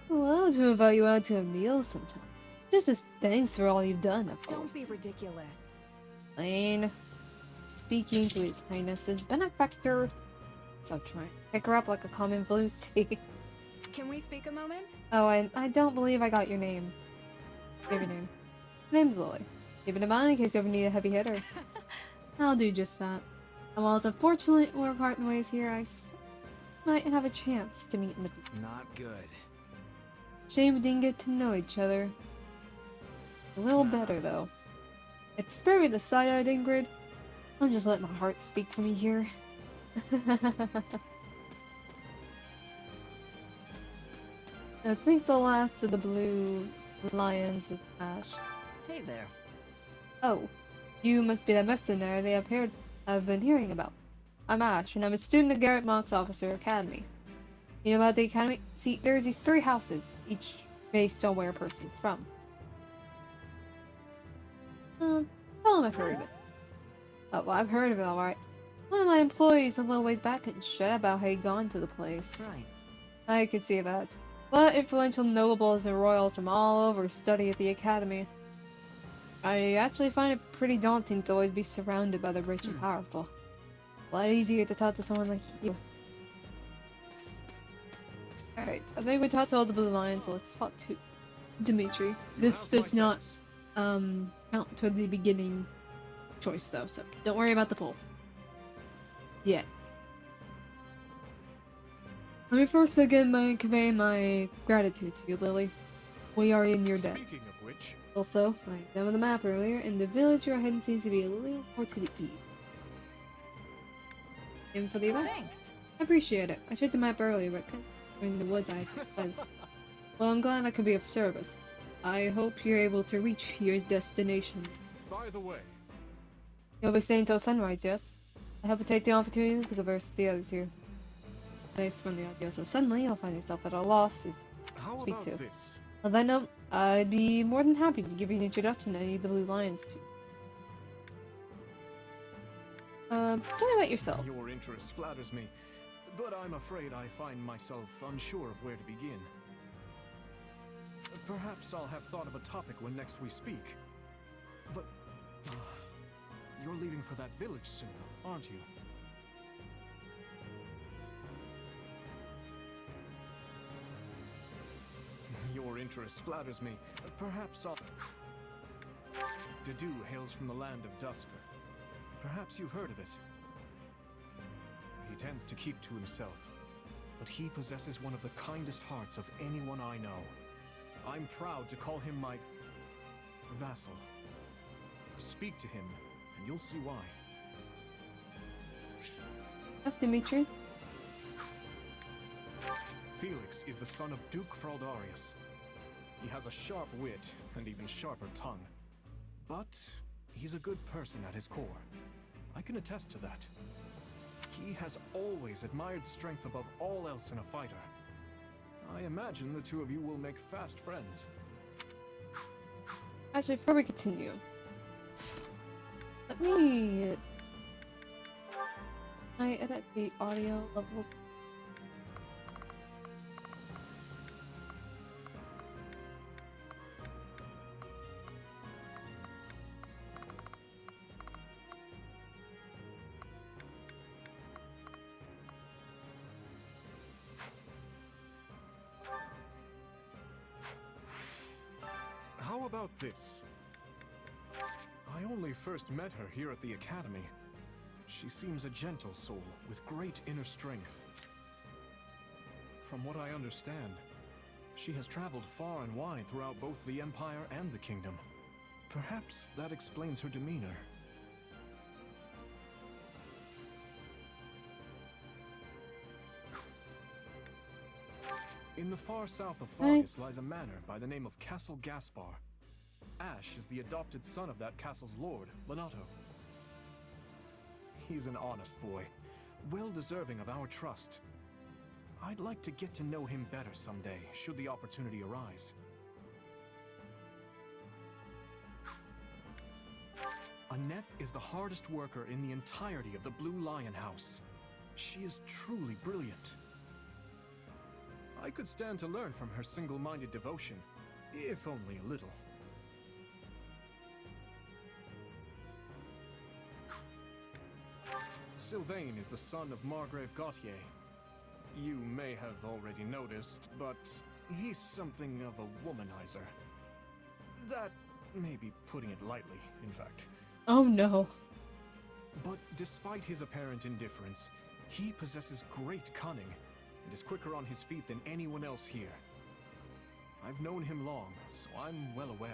Well, to invite you out to a meal sometime. Just as thanks for all you've done, of course. Don't be ridiculous. Lane, speaking to His Highness's benefactor. So trying to pick her up like a common Lucy. Can we speak a moment? Oh, I don't believe I got your name. Give your name. Name's Lily. Keep it in mind in case you ever need a heavy hitter. I'll do just that. And while it's unfortunate we're parting ways here, I might have a chance to meet in the future. Not good. Shame we didn't get to know each other. A little better, though. It's spare me the side-eyed Ingrid. I'm just letting my heart speak for me here. I think the last of the blue lions is Ash. Hey there. Oh, you must be that mercenary I've been hearing about. I'm Ash, and I'm a student at Garrett Mock's Officer Academy. You know about the academy? See, there's these 3 houses, each based on where a person's from. Tell him I've heard of it. Oh, well, I've heard of it, alright. One of my employees a little ways back couldn't shut up about how he'd gone to the place. Right. I could see that. But influential nobles and royals from all over study at the academy. I actually find it pretty daunting to always be surrounded by the rich and powerful. A lot easier to talk to someone like you. Alright, I think we talked to all the blue lions, so let's talk to Dimitri. This does not count toward the beginning choice though, so don't worry about the poll. Yet. Let me first begin by conveying my gratitude to you, Lily. We are in your debt. Speaking of which... Also, I examined the map earlier, and the village you're heading seems to be a little more to the east. In for the events? Thanks. I appreciate it. I checked the map earlier, but couldn't find the woods I actually was. Well, I'm glad I could be of service. I hope you're able to reach your destination. By the way... You'll be staying till sunrise, yes? I hope you take the opportunity to converse with the others here. Nice to run the idea so suddenly you'll find yourself at a loss to speak to. This? On that note, I'd be more than happy to give you an introduction to any of the Blue Lions too. Tell me about yourself. Your interest flatters me, but I'm afraid I find myself unsure of where to begin. Perhaps I'll have thought of a topic when next we speak. But... you're leaving for that village soon, aren't you? Your interest flatters me. Perhaps I'll... Dedu hails from the land of Dusker. Perhaps you've heard of it. He tends to keep to himself, but he possesses one of the kindest hearts of anyone I know. I'm proud to call him my... vassal. Speak to him, and you'll see why. F. Dimitri. Felix is the son of Duke Fraldarius. He has a sharp wit and even sharper tongue. But he's a good person at his core. I can attest to that. He has always admired strength above all else in a fighter. I imagine the two of you will make fast friends. Actually, before we continue, let me... I edit the audio levels. How about this? I only first met her here at the academy. She seems a gentle soul with great inner strength. From what I understand, she has traveled far and wide throughout both the Empire and the Kingdom. Perhaps that explains her demeanor. In the far south of Fargus lies a manor by the name of Castle Gaspar. Ash is the adopted son of that castle's lord, Lonato. He's an honest boy, well deserving of our trust. I'd like to get to know him better someday, should the opportunity arise. Annette is the hardest worker in the entirety of the Blue Lion House. She is truly brilliant. I could stand to learn from her single-minded devotion, if only a little. Sylvain is the son of Margrave Gautier. You may have already noticed, but he's something of a womanizer. That may be putting it lightly, in fact. Oh no. But despite his apparent indifference, he possesses great cunning and is quicker on his feet than anyone else here. I've known him long, so I'm well aware.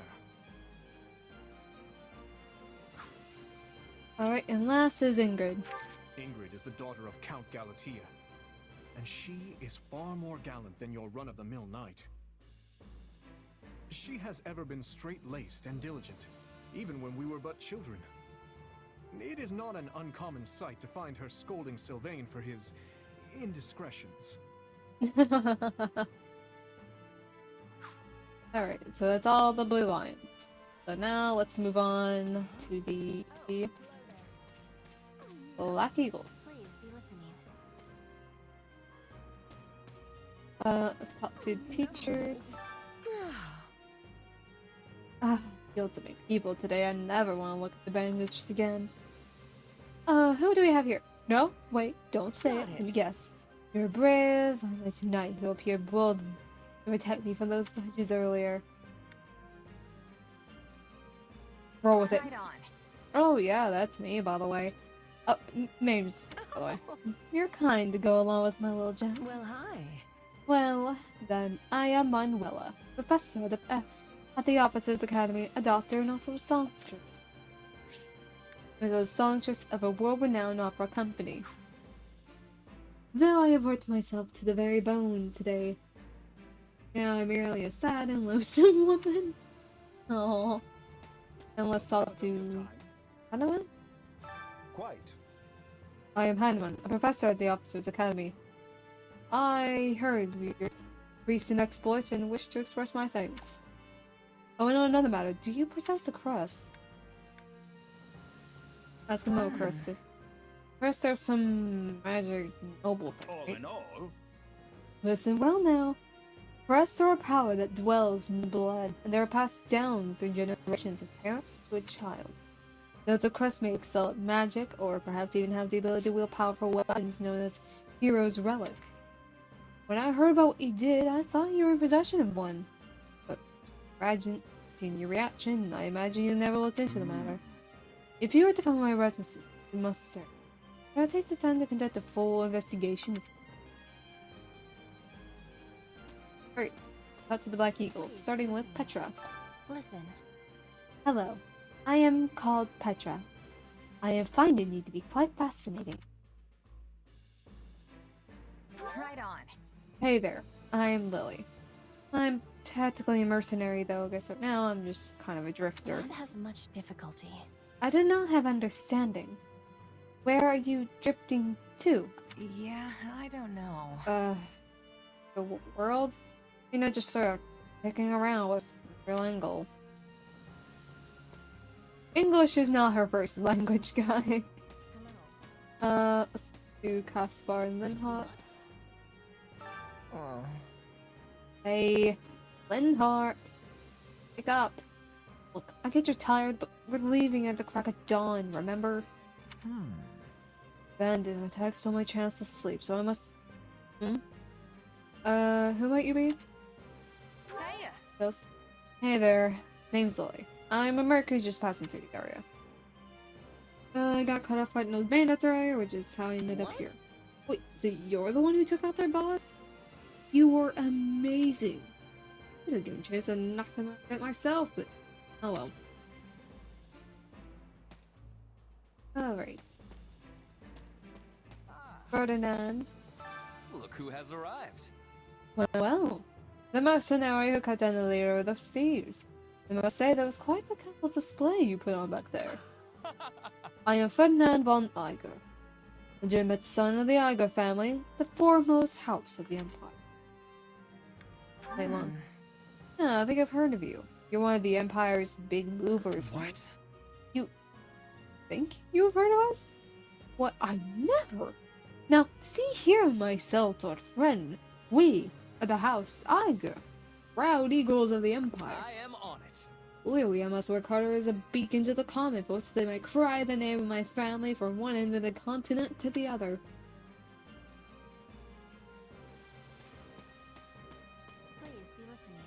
Alright, and last is Ingrid. Ingrid is the daughter of Count Galatea, and she is far more gallant than your run-of-the-mill knight. She has ever been straight-laced and diligent, even when we were but children. It is not an uncommon sight to find her scolding Sylvain for his indiscretions. Alright, so that's all the blue lines. So now let's move on to the Black Eagles. Please be listening. Let's talk to teachers. Feel to make people today. I never want to look at the bandaged again. Who do we have here? No, wait, don't say it. Let me guess. You're brave, and tonight you appear boldly to protect me from those badges earlier. Roll with it. Right on. Oh yeah, that's me, by the way. Names, by the way. You're kind to go along with my little gem. Well, hi. Well, then, I am Manuela, professor at the Officers Academy, a doctor and also a songstress. With a songstress of a world-renowned opera company. Though I have worked myself to the very bone today, now I'm merely a sad and loathsome woman. Oh, and let's talk to Hanuman. Quite. I am Hanuman, a professor at the Officers Academy. I heard your recent exploits and wish to express my thanks. Oh, and on another matter, do you possess a crest? Ask him no cresters. First, there's some magic noble thing, right? All in all, Listen well now. Crests are a power that dwells in the blood, and they are passed down through generations of parents to a child. Those of crest may excel at magic, or perhaps even have the ability to wield powerful weapons known as Hero's Relic. When I heard about what you did, I thought you were in possession of one. But, seeing your reaction, I imagine you never looked into the matter. If you were to come to my residence, you must start. Can I take the time to conduct a full investigation? Alright, back to the Black Eagles, starting with Petra. Listen. Hello, I am called Petra. I am finding you to be quite fascinating. Right on. Hey there, I am Lily. I'm technically a mercenary though, I guess now I'm just kind of a drifter. That has much difficulty. I do not have understanding. Where are you drifting to? Yeah, I don't know. The world? You know, just sort of picking around with real angle. English is not her first language, guy. Let's do Caspar and Linhart. Oh. Hey, Linhart. Wake up. Look, I get you're tired, but we're leaving at the crack of dawn, remember? Bandit attack stole my chance to sleep, so I must... who might you be? Hey! Yes. Hey there, name's Lily. I'm a merc who's just passing through the area. I got caught up fighting those bandits earlier, which is how I ended up here. Wait, so you're the one who took out their boss? You were amazing. I was giving a chance to knock them out myself, but oh well. Alright. Ferdinand. Look who has arrived. Well, the mercenary who cut down the leader of those thieves. I must say that was quite the couple display you put on back there. I am Ferdinand von Eiger, legitimate son of the Eiger family, the foremost house of the Empire. Long. Yeah, I think I've heard of you. You're one of the Empire's big movers. What? You think you've heard of us? What? I never. Now, see here, my self-taught friend. We are the House Eiger, proud eagles of the Empire. I am on it. Clearly, I must work harder as a beacon to the common folk so they might cry the name of my family from one end of the continent to the other. Please be listening.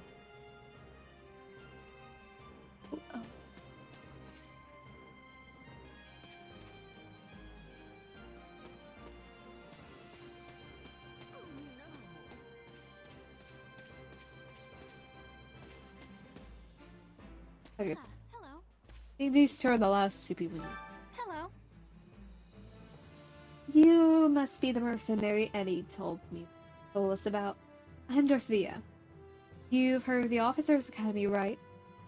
Okay. Hello. These two are the last two people. Hello. You must be the mercenary Eddie told us about. I'm Dorothea. You've heard of the Officers Academy, right?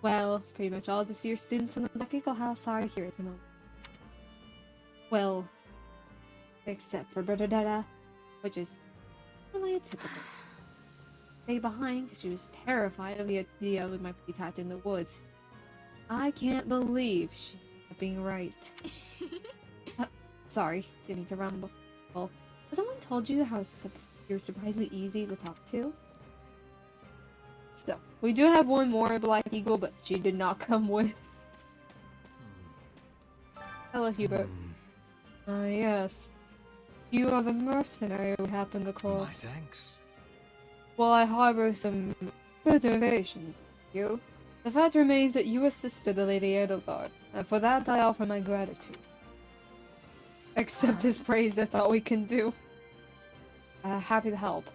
Well, pretty much all this year's students in the Black Eagle House are here at the moment. Well, except for Bernadetta, which is really typical. Stay behind because she was terrified of the idea we might be attacked in the woods. I can't believe she ended up being right. Sorry, didn't mean to rumble. Has someone told you how you're surprisingly easy to talk to? So, we do have one more Black Eagle, but she did not come with. Hello, Hubert. Yes. You are the mercenary we happened across. My thanks. While I harbor some reservations with you, the fact remains that you assisted the Lady Edelgard, and for that I offer my gratitude. Accept his praise, that's all we can do. Happy to help,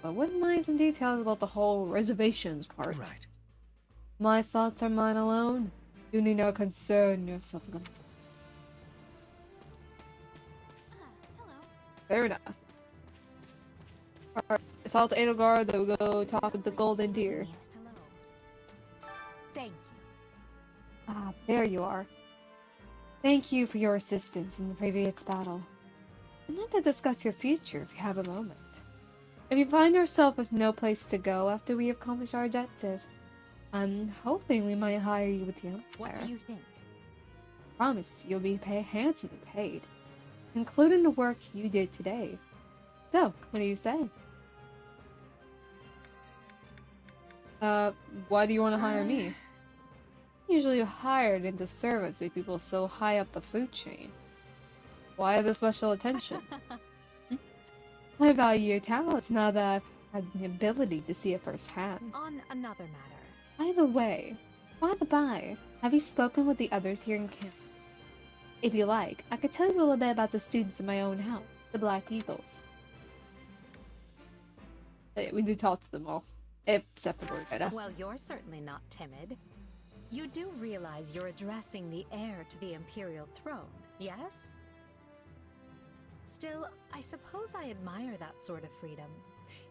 but wouldn't mind some details about the whole reservations part. Right. My thoughts are mine alone. You need not concern yourself with them. Fair enough. Alright, it's all to Edelgard that we go talk with the Golden Deer. Thank you. Ah, there you are. Thank you for your assistance in the previous battle. I'd like to discuss your future if you have a moment. If you find yourself with no place to go after we accomplish our objective, I'm hoping we might hire you with the Empire. What do you think? Promise you'll be handsomely paid, including the work you did today. So, what do you say? Why do you want to hire me? Usually hired into service by people so high up the food chain. Why the special attention? I value your talents now that I've had the ability to see it firsthand. On another matter. By the way, by the by, have you spoken with the others here in camp? If you like, I could tell you a little bit about the students in my own house, the Black Eagles. We did talk to them all, except for Bernadetta. Well, you're certainly not timid. You do realize you're addressing the heir to the Imperial throne, yes? Still, I suppose I admire that sort of freedom.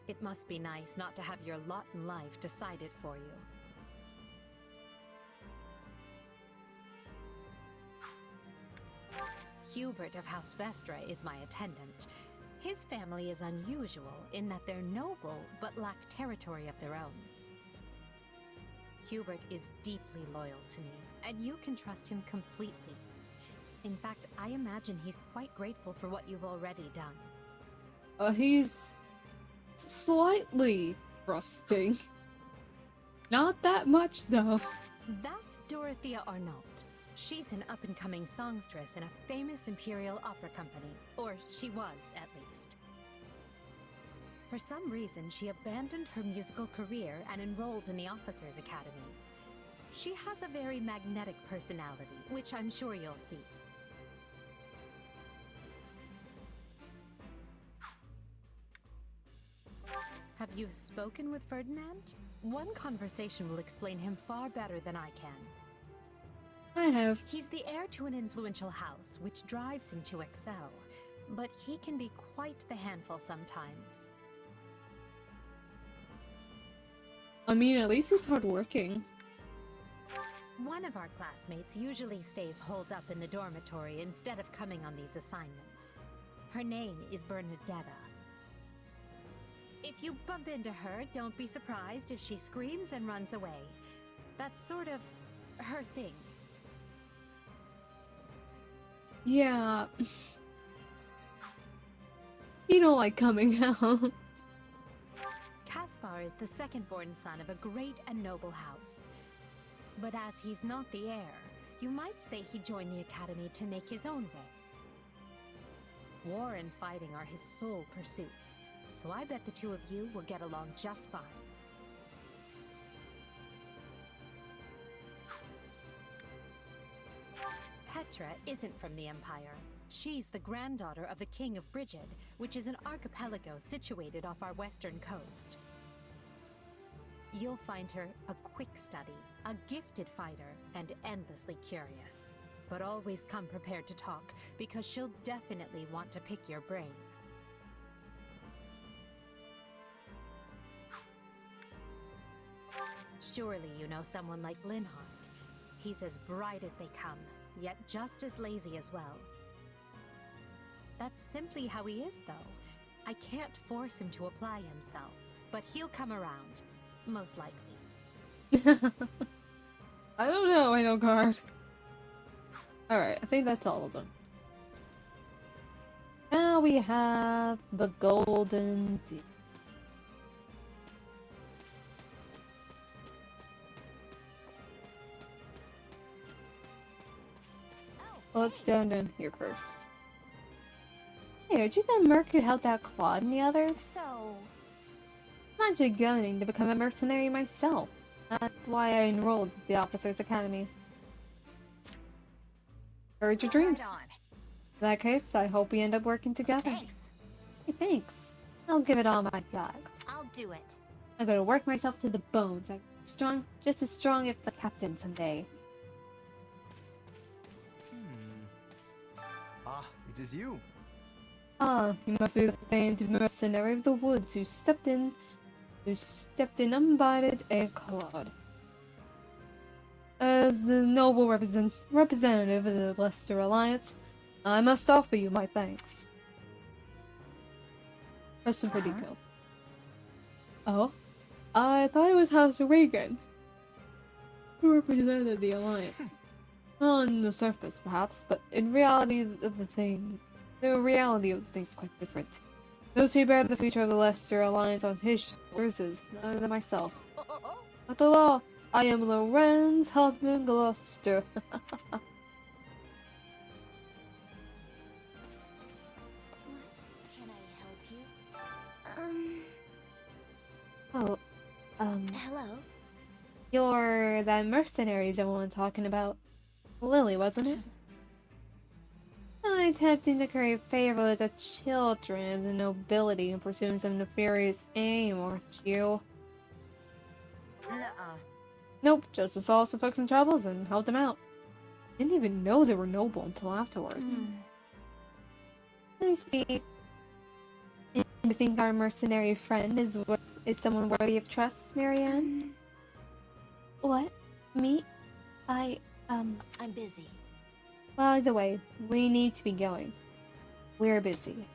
It must be nice not to have your lot in life decided for you. Hubert of House Vestra is my attendant. His family is unusual in that they're noble but lack territory of their own. Hubert is deeply loyal to me, and you can trust him completely. In fact, I imagine he's quite grateful for what you've already done. He's slightly trusting. Not that much, though. That's Dorothea Arnault. She's an up-and-coming songstress in a famous Imperial opera company. Or she was, at least. For some reason, she abandoned her musical career and enrolled in the Officers Academy. She has a very magnetic personality, which I'm sure you'll see. Have you spoken with Ferdinand? One conversation will explain him far better than I can. I have. He's the heir to an influential house, which drives him to excel. But he can be quite the handful sometimes. I mean, at least he's hardworking. One of our classmates usually stays holed up in the dormitory instead of coming on these assignments. Her name is Bernadetta. If you bump into her, don't be surprised if she screams and runs away. That's sort of her thing. Yeah. You don't like coming out. Caspar is the second-born son of a great and noble house. But as he's not the heir, you might say he joined the academy to make his own way. War and fighting are his sole pursuits, so I bet the two of you will get along just fine. Petra isn't from the Empire. She's the granddaughter of the King of Brigid, which is an archipelago situated off our western coast. You'll find her a quick study, a gifted fighter, and endlessly curious. But always come prepared to talk, because she'll definitely want to pick your brain. Surely you know someone like Linhardt. He's as bright as they come, yet just as lazy as well. That's simply how he is, though. I can't force him to apply himself, but he'll come around. Most likely. I don't know, Edelgard. Alright, I think that's all of them. Now we have the Golden Deer. Well, let's stand in here first. Hey, did you know Merc who helped out Claude and the others? So... I'm actually going to become a mercenary myself. That's why I enrolled at the Officers Academy. Courage your dreams. Right on. In that case, I hope we end up working together. Thanks. Hey, thanks. I'll give it all my got. I'll do it. I'm gonna work myself to the bones. I'm strong, just as strong as the captain someday. Ah, it is you. Ah, you must be the famed mercenary of the woods who stepped in uninvited and Claude. As the noble representative of the Leicester Alliance, I must offer you my thanks. Listen for details. Oh? I thought it was House Reagan who represented the Alliance. On the surface, perhaps, but in reality of the thing, the reality of the thing is quite different. Those who bear the future of the Leicester Alliance on his shoulders is none other than myself. After all, I am Lorenz Huffman Gloucester. Oh, Hello? You're that mercenaries everyone talking about. Lily, wasn't it? Attempting to curry favor with the children of the nobility and pursuing some nefarious aim, aren't you? Nuh-uh. Nope, just saw some folks in troubles and helped them out. Didn't even know they were noble until afterwards. I see. And you think our mercenary friend is someone worthy of trust, Marianne? What? Me? I'm busy. By the way, we need to be going. We're busy.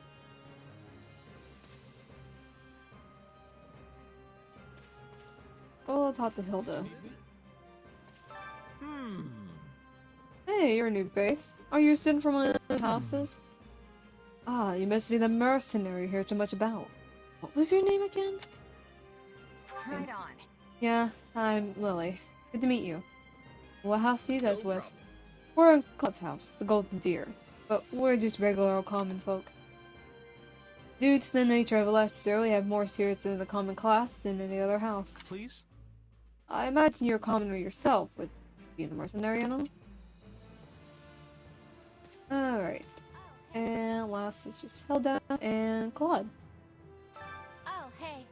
I'll talk to Hilda. Hey, you're a new face. Are you a student from one of the houses? Ah, you must be the mercenary you heard so much about. What was your name again? Right on. Yeah, I'm Lily. Good to meet you. What house do you guys with? We're in Claude's house, the Golden Deer, but we're just regular old common folk. Due to the nature of Leicester, we have more spirits in the common class than any other house. Please? I imagine you're a commoner yourself, with being a mercenary and all. Alright. And last is just Hilda and Claude. Oh, hey.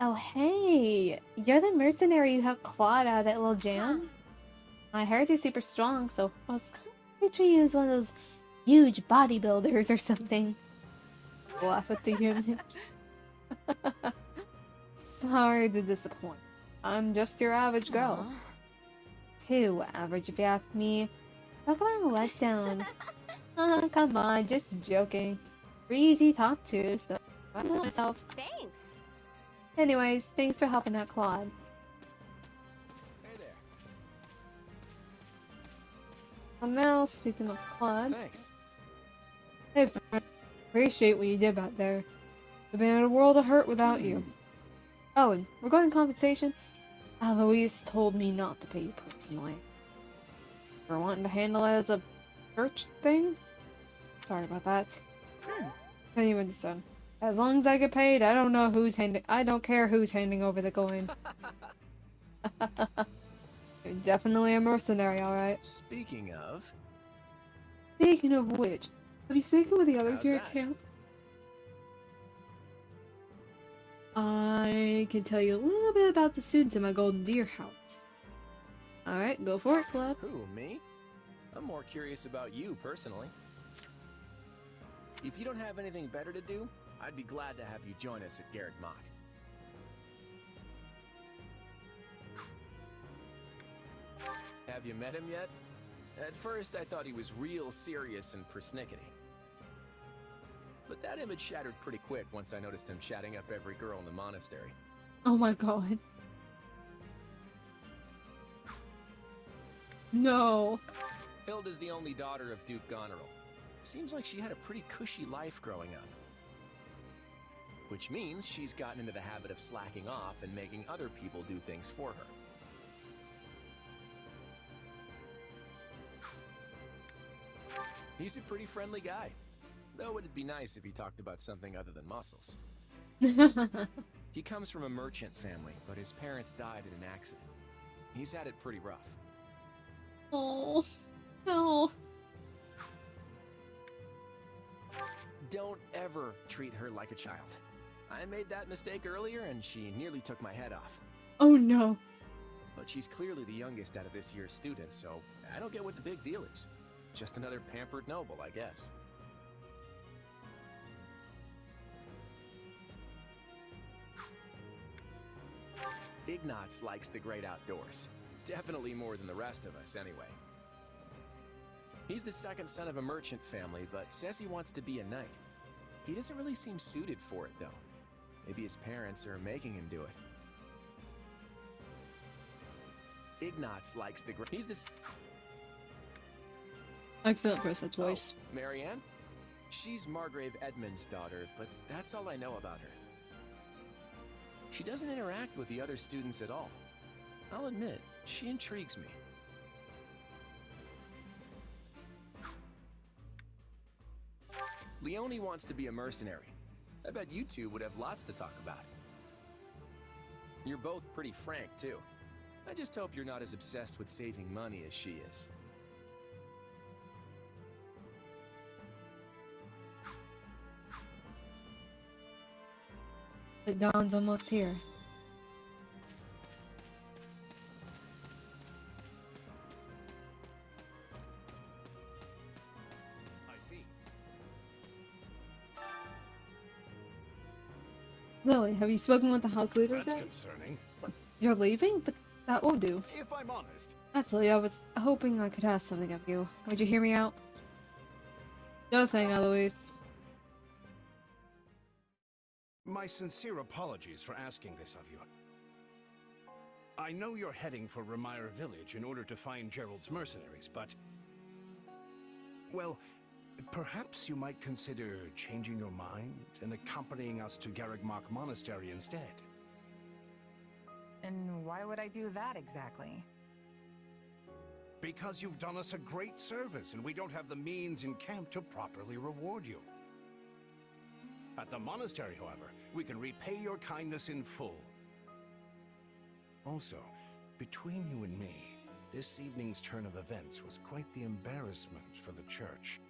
Oh, hey! You're the mercenary who helped Claude out of that little jam? I heard you're super strong, so I was kind of picturing you as one of those huge bodybuilders or something. Laugh at the image. Sorry to disappoint. I'm just your average girl. Too average if you ask me. Talk about a letdown. Come on, just joking. Pretty easy to talk to, so I know myself. Thanks. Anyways, thanks for helping out Claude. Hey there. Well, now, speaking of Claude. Thanks. Hey, friend. Appreciate what you did back there. We've been in a world of hurt without you. Oh, and regarding compensation, Eloise told me not to pay you personally. For wanting to handle it as a church thing? Sorry about that. Anyway, son. As long as I get paid, I don't care who's handing over the coin. You're definitely a mercenary, alright. Speaking of which, have you spoken with the others How's here that? at camp? I can tell you a little bit about the students in my Golden Deer house. Alright, go for it, Claude. Who, me? I'm more curious about you, personally. If you don't have anything better to do, I'd be glad to have you join us at Garrick Mach. have you met him yet? At first, I thought he was real serious and persnickety. But that image shattered pretty quick once I noticed him chatting up every girl in the monastery. Oh my god. No. Hilda's the only daughter of Duke Goneril. Seems like she had a pretty cushy life growing up. Which means she's gotten into the habit of slacking off and making other people do things for her. He's a pretty friendly guy. Though it'd be nice if he talked about something other than muscles. He comes from a merchant family, but his parents died in an accident. He's had it pretty rough. Oh, no. Don't ever treat her like a child. I made that mistake earlier and she nearly took my head off. Oh no. But she's clearly the youngest out of this year's students, so I don't get what the big deal is. Just another pampered noble, I guess. Ignatz likes the great outdoors. Definitely more than the rest of us, anyway. He's the second son of a merchant family, but says he wants to be a knight. He doesn't really seem suited for it, though. Maybe his parents are making him do it. Ignatz likes the great... He's the... Excellent princess voice. Oh, Marianne? She's Margrave Edmund's daughter, but that's all I know about her. She doesn't interact with the other students at all. I'll admit, she intrigues me. Leone wants to be a mercenary. I bet you two would have lots to talk about. You're both pretty frank, too. I just hope you're not as obsessed with saving money as she is. The dawn's almost here. I see. Lily, have you spoken with the house leaders That's yet? concerning. You're leaving? But that will do. If I'm honest. Actually, I was hoping I could ask something of you. Would you hear me out? No thing, Eloise. My sincere apologies for asking this of you. I know you're heading for Remire Village in order to find Gerald's mercenaries, but... well, perhaps you might consider changing your mind and accompanying us to Garreg-Mach Monastery instead. And why would I do that exactly? Because you've done us a great service and we don't have the means in camp to properly reward you. At the monastery, however, we can repay your kindness in full. Also, between you and me, this evening's turn of events was quite the embarrassment for the church.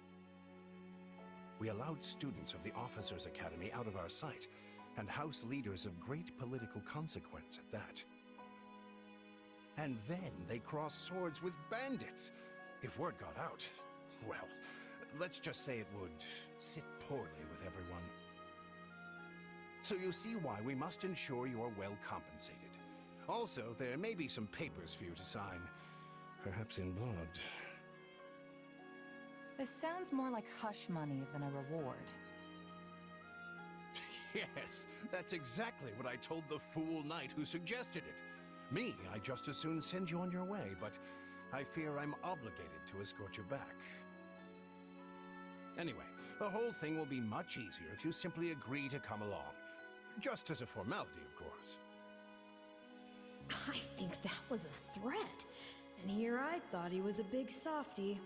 We allowed students of the Officers' Academy out of our sight, and house leaders of great political consequence at that. And then they crossed swords with bandits. If word got out, well, let's just say it would sit poorly with everyone. So you see why we must ensure you're well compensated. Also, there may be some papers for you to sign, perhaps in blood. This sounds more like hush money than a reward. Yes, that's exactly what I told the fool knight who suggested it. Me, I'd just as soon send you on your way, but I fear I'm obligated to escort you back. Anyway, the whole thing will be much easier if you simply agree to come along. Just as a formality, of course. I think that was a threat. And here I thought he was a big softy.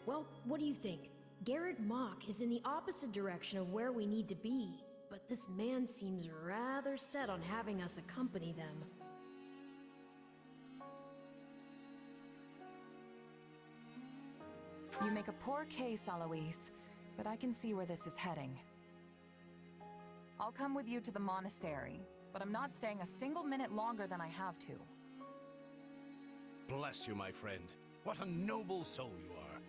Well, what do you think? Garreg-Mach is in the opposite direction of where we need to be, but this man seems rather set on having us accompany them. You make a poor case, Eloise, but I can see where this is heading. I'll come with you to the monastery, but I'm not staying a single minute longer than I have to. Bless you, my friend. What a noble soul you are.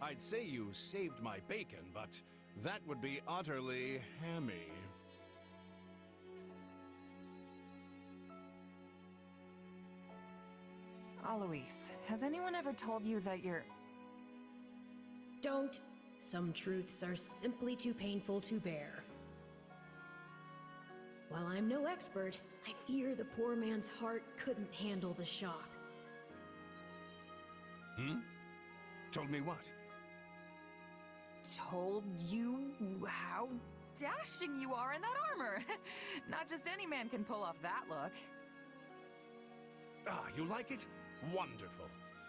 I'd say you saved my bacon, but that would be utterly hammy. Alois, has anyone ever told you that you're... Don't. Some truths are simply too painful to bear. While I'm no expert, I fear the poor man's heart couldn't handle the shock. Told me what? Told you how dashing you are in that armor. Not just any man can pull off that look. Ah, you like it? Wonderful.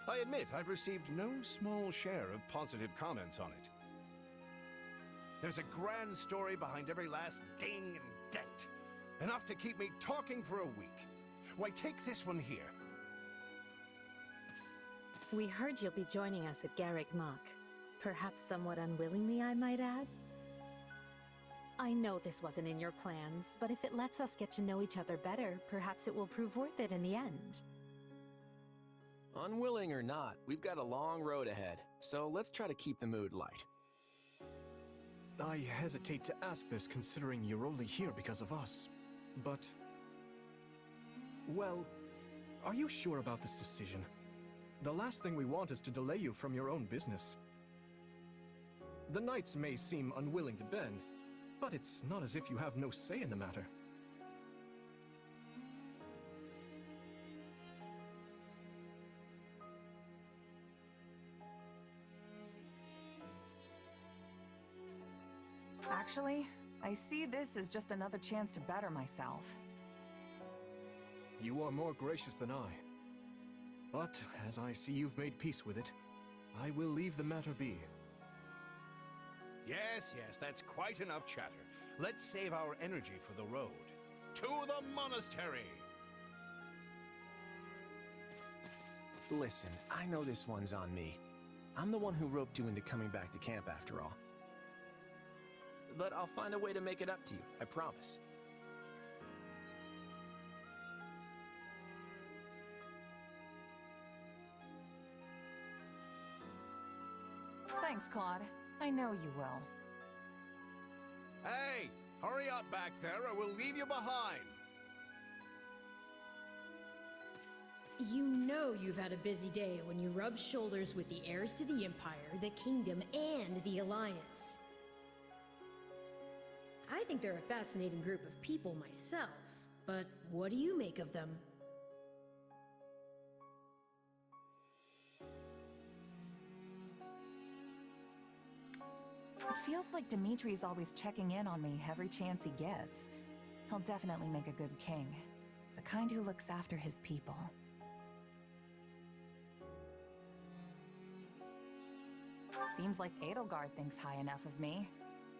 I admit I've received no small share of positive comments on it. There's a grand story behind every last ding and dent. Enough to keep me talking for a week. Why, take this one here. We heard you'll be joining us at Garrick Mach. Perhaps somewhat unwillingly, I might add. I know this wasn't in your plans, but if it lets us get to know each other better, perhaps it will prove worth it in the end. Unwilling or not, we've got a long road ahead, so let's try to keep the mood light. I hesitate to ask this considering you're only here because of us, but... Well, are you sure about this decision? The last thing we want is to delay you from your own business. The Knights may seem unwilling to bend, but it's not as if you have no say in the matter. Actually, I see this as just another chance to better myself. You are more gracious than I. But, as I see you've made peace with it, I will leave the matter be. Yes, that's quite enough chatter. Let's save our energy for the road. To the monastery! Listen, I know this one's on me. I'm the one who roped you into coming back to camp after all. But I'll find a way to make it up to you, I promise. Thanks, Claude. I know you will. Hey! Hurry up back there or we'll leave you behind! You know you've had a busy day when you rub shoulders with the heirs to the Empire, the Kingdom, and the Alliance. I think they're a fascinating group of people myself, but what do you make of them? It feels like Dimitri's always checking in on me every chance he gets. He'll definitely make a good king. The kind who looks after his people. Seems like Edelgard thinks high enough of me.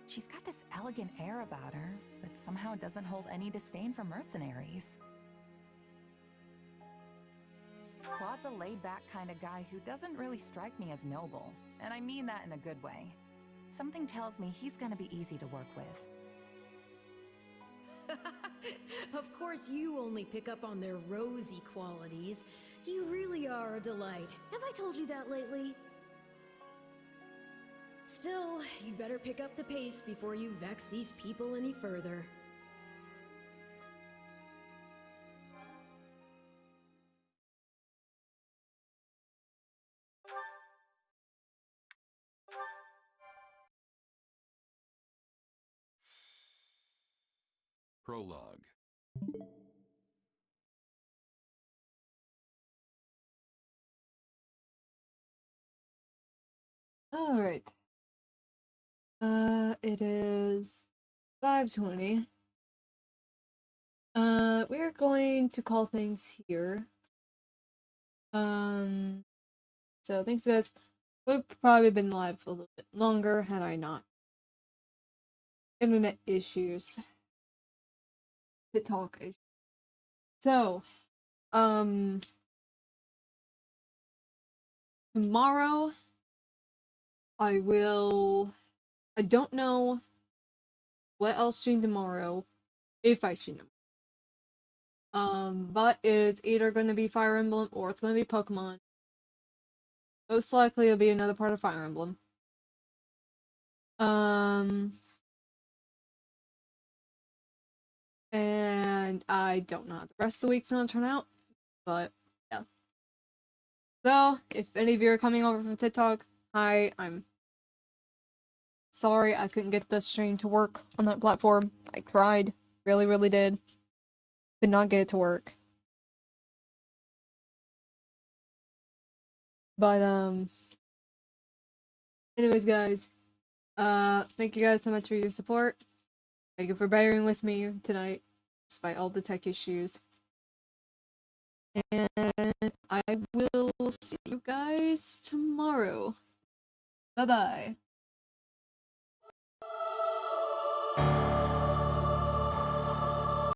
She's got this elegant air about her, but somehow doesn't hold any disdain for mercenaries. Claude's a laid-back kind of guy who doesn't really strike me as noble, and I mean that in a good way. Something tells me he's gonna be easy to work with. Of course you only pick up on their rosy qualities. You really are a delight. Have I told you that lately? Still, you'd better pick up the pace before you vex these people any further. Prologue. Alright. It is 5:20. We're going to call things here. So thanks guys. We've probably been live for a little bit longer had I not. Internet issues. The talk issues. So, tomorrow I don't know what else stream tomorrow, if I stream them. But it's either gonna be Fire Emblem or it's gonna be Pokemon. Most likely it'll be another part of Fire Emblem. And I don't know how the rest of the week's gonna turn out, but yeah. So, if any of you are coming over from TikTok, hi, I'm sorry I couldn't get the stream to work on that platform. I tried. Really, really did. Could not get it to work. But, anyways, guys, thank you guys so much for your support. Thank you for bearing with me tonight, despite all the tech issues. And I will see you guys tomorrow. Bye-bye.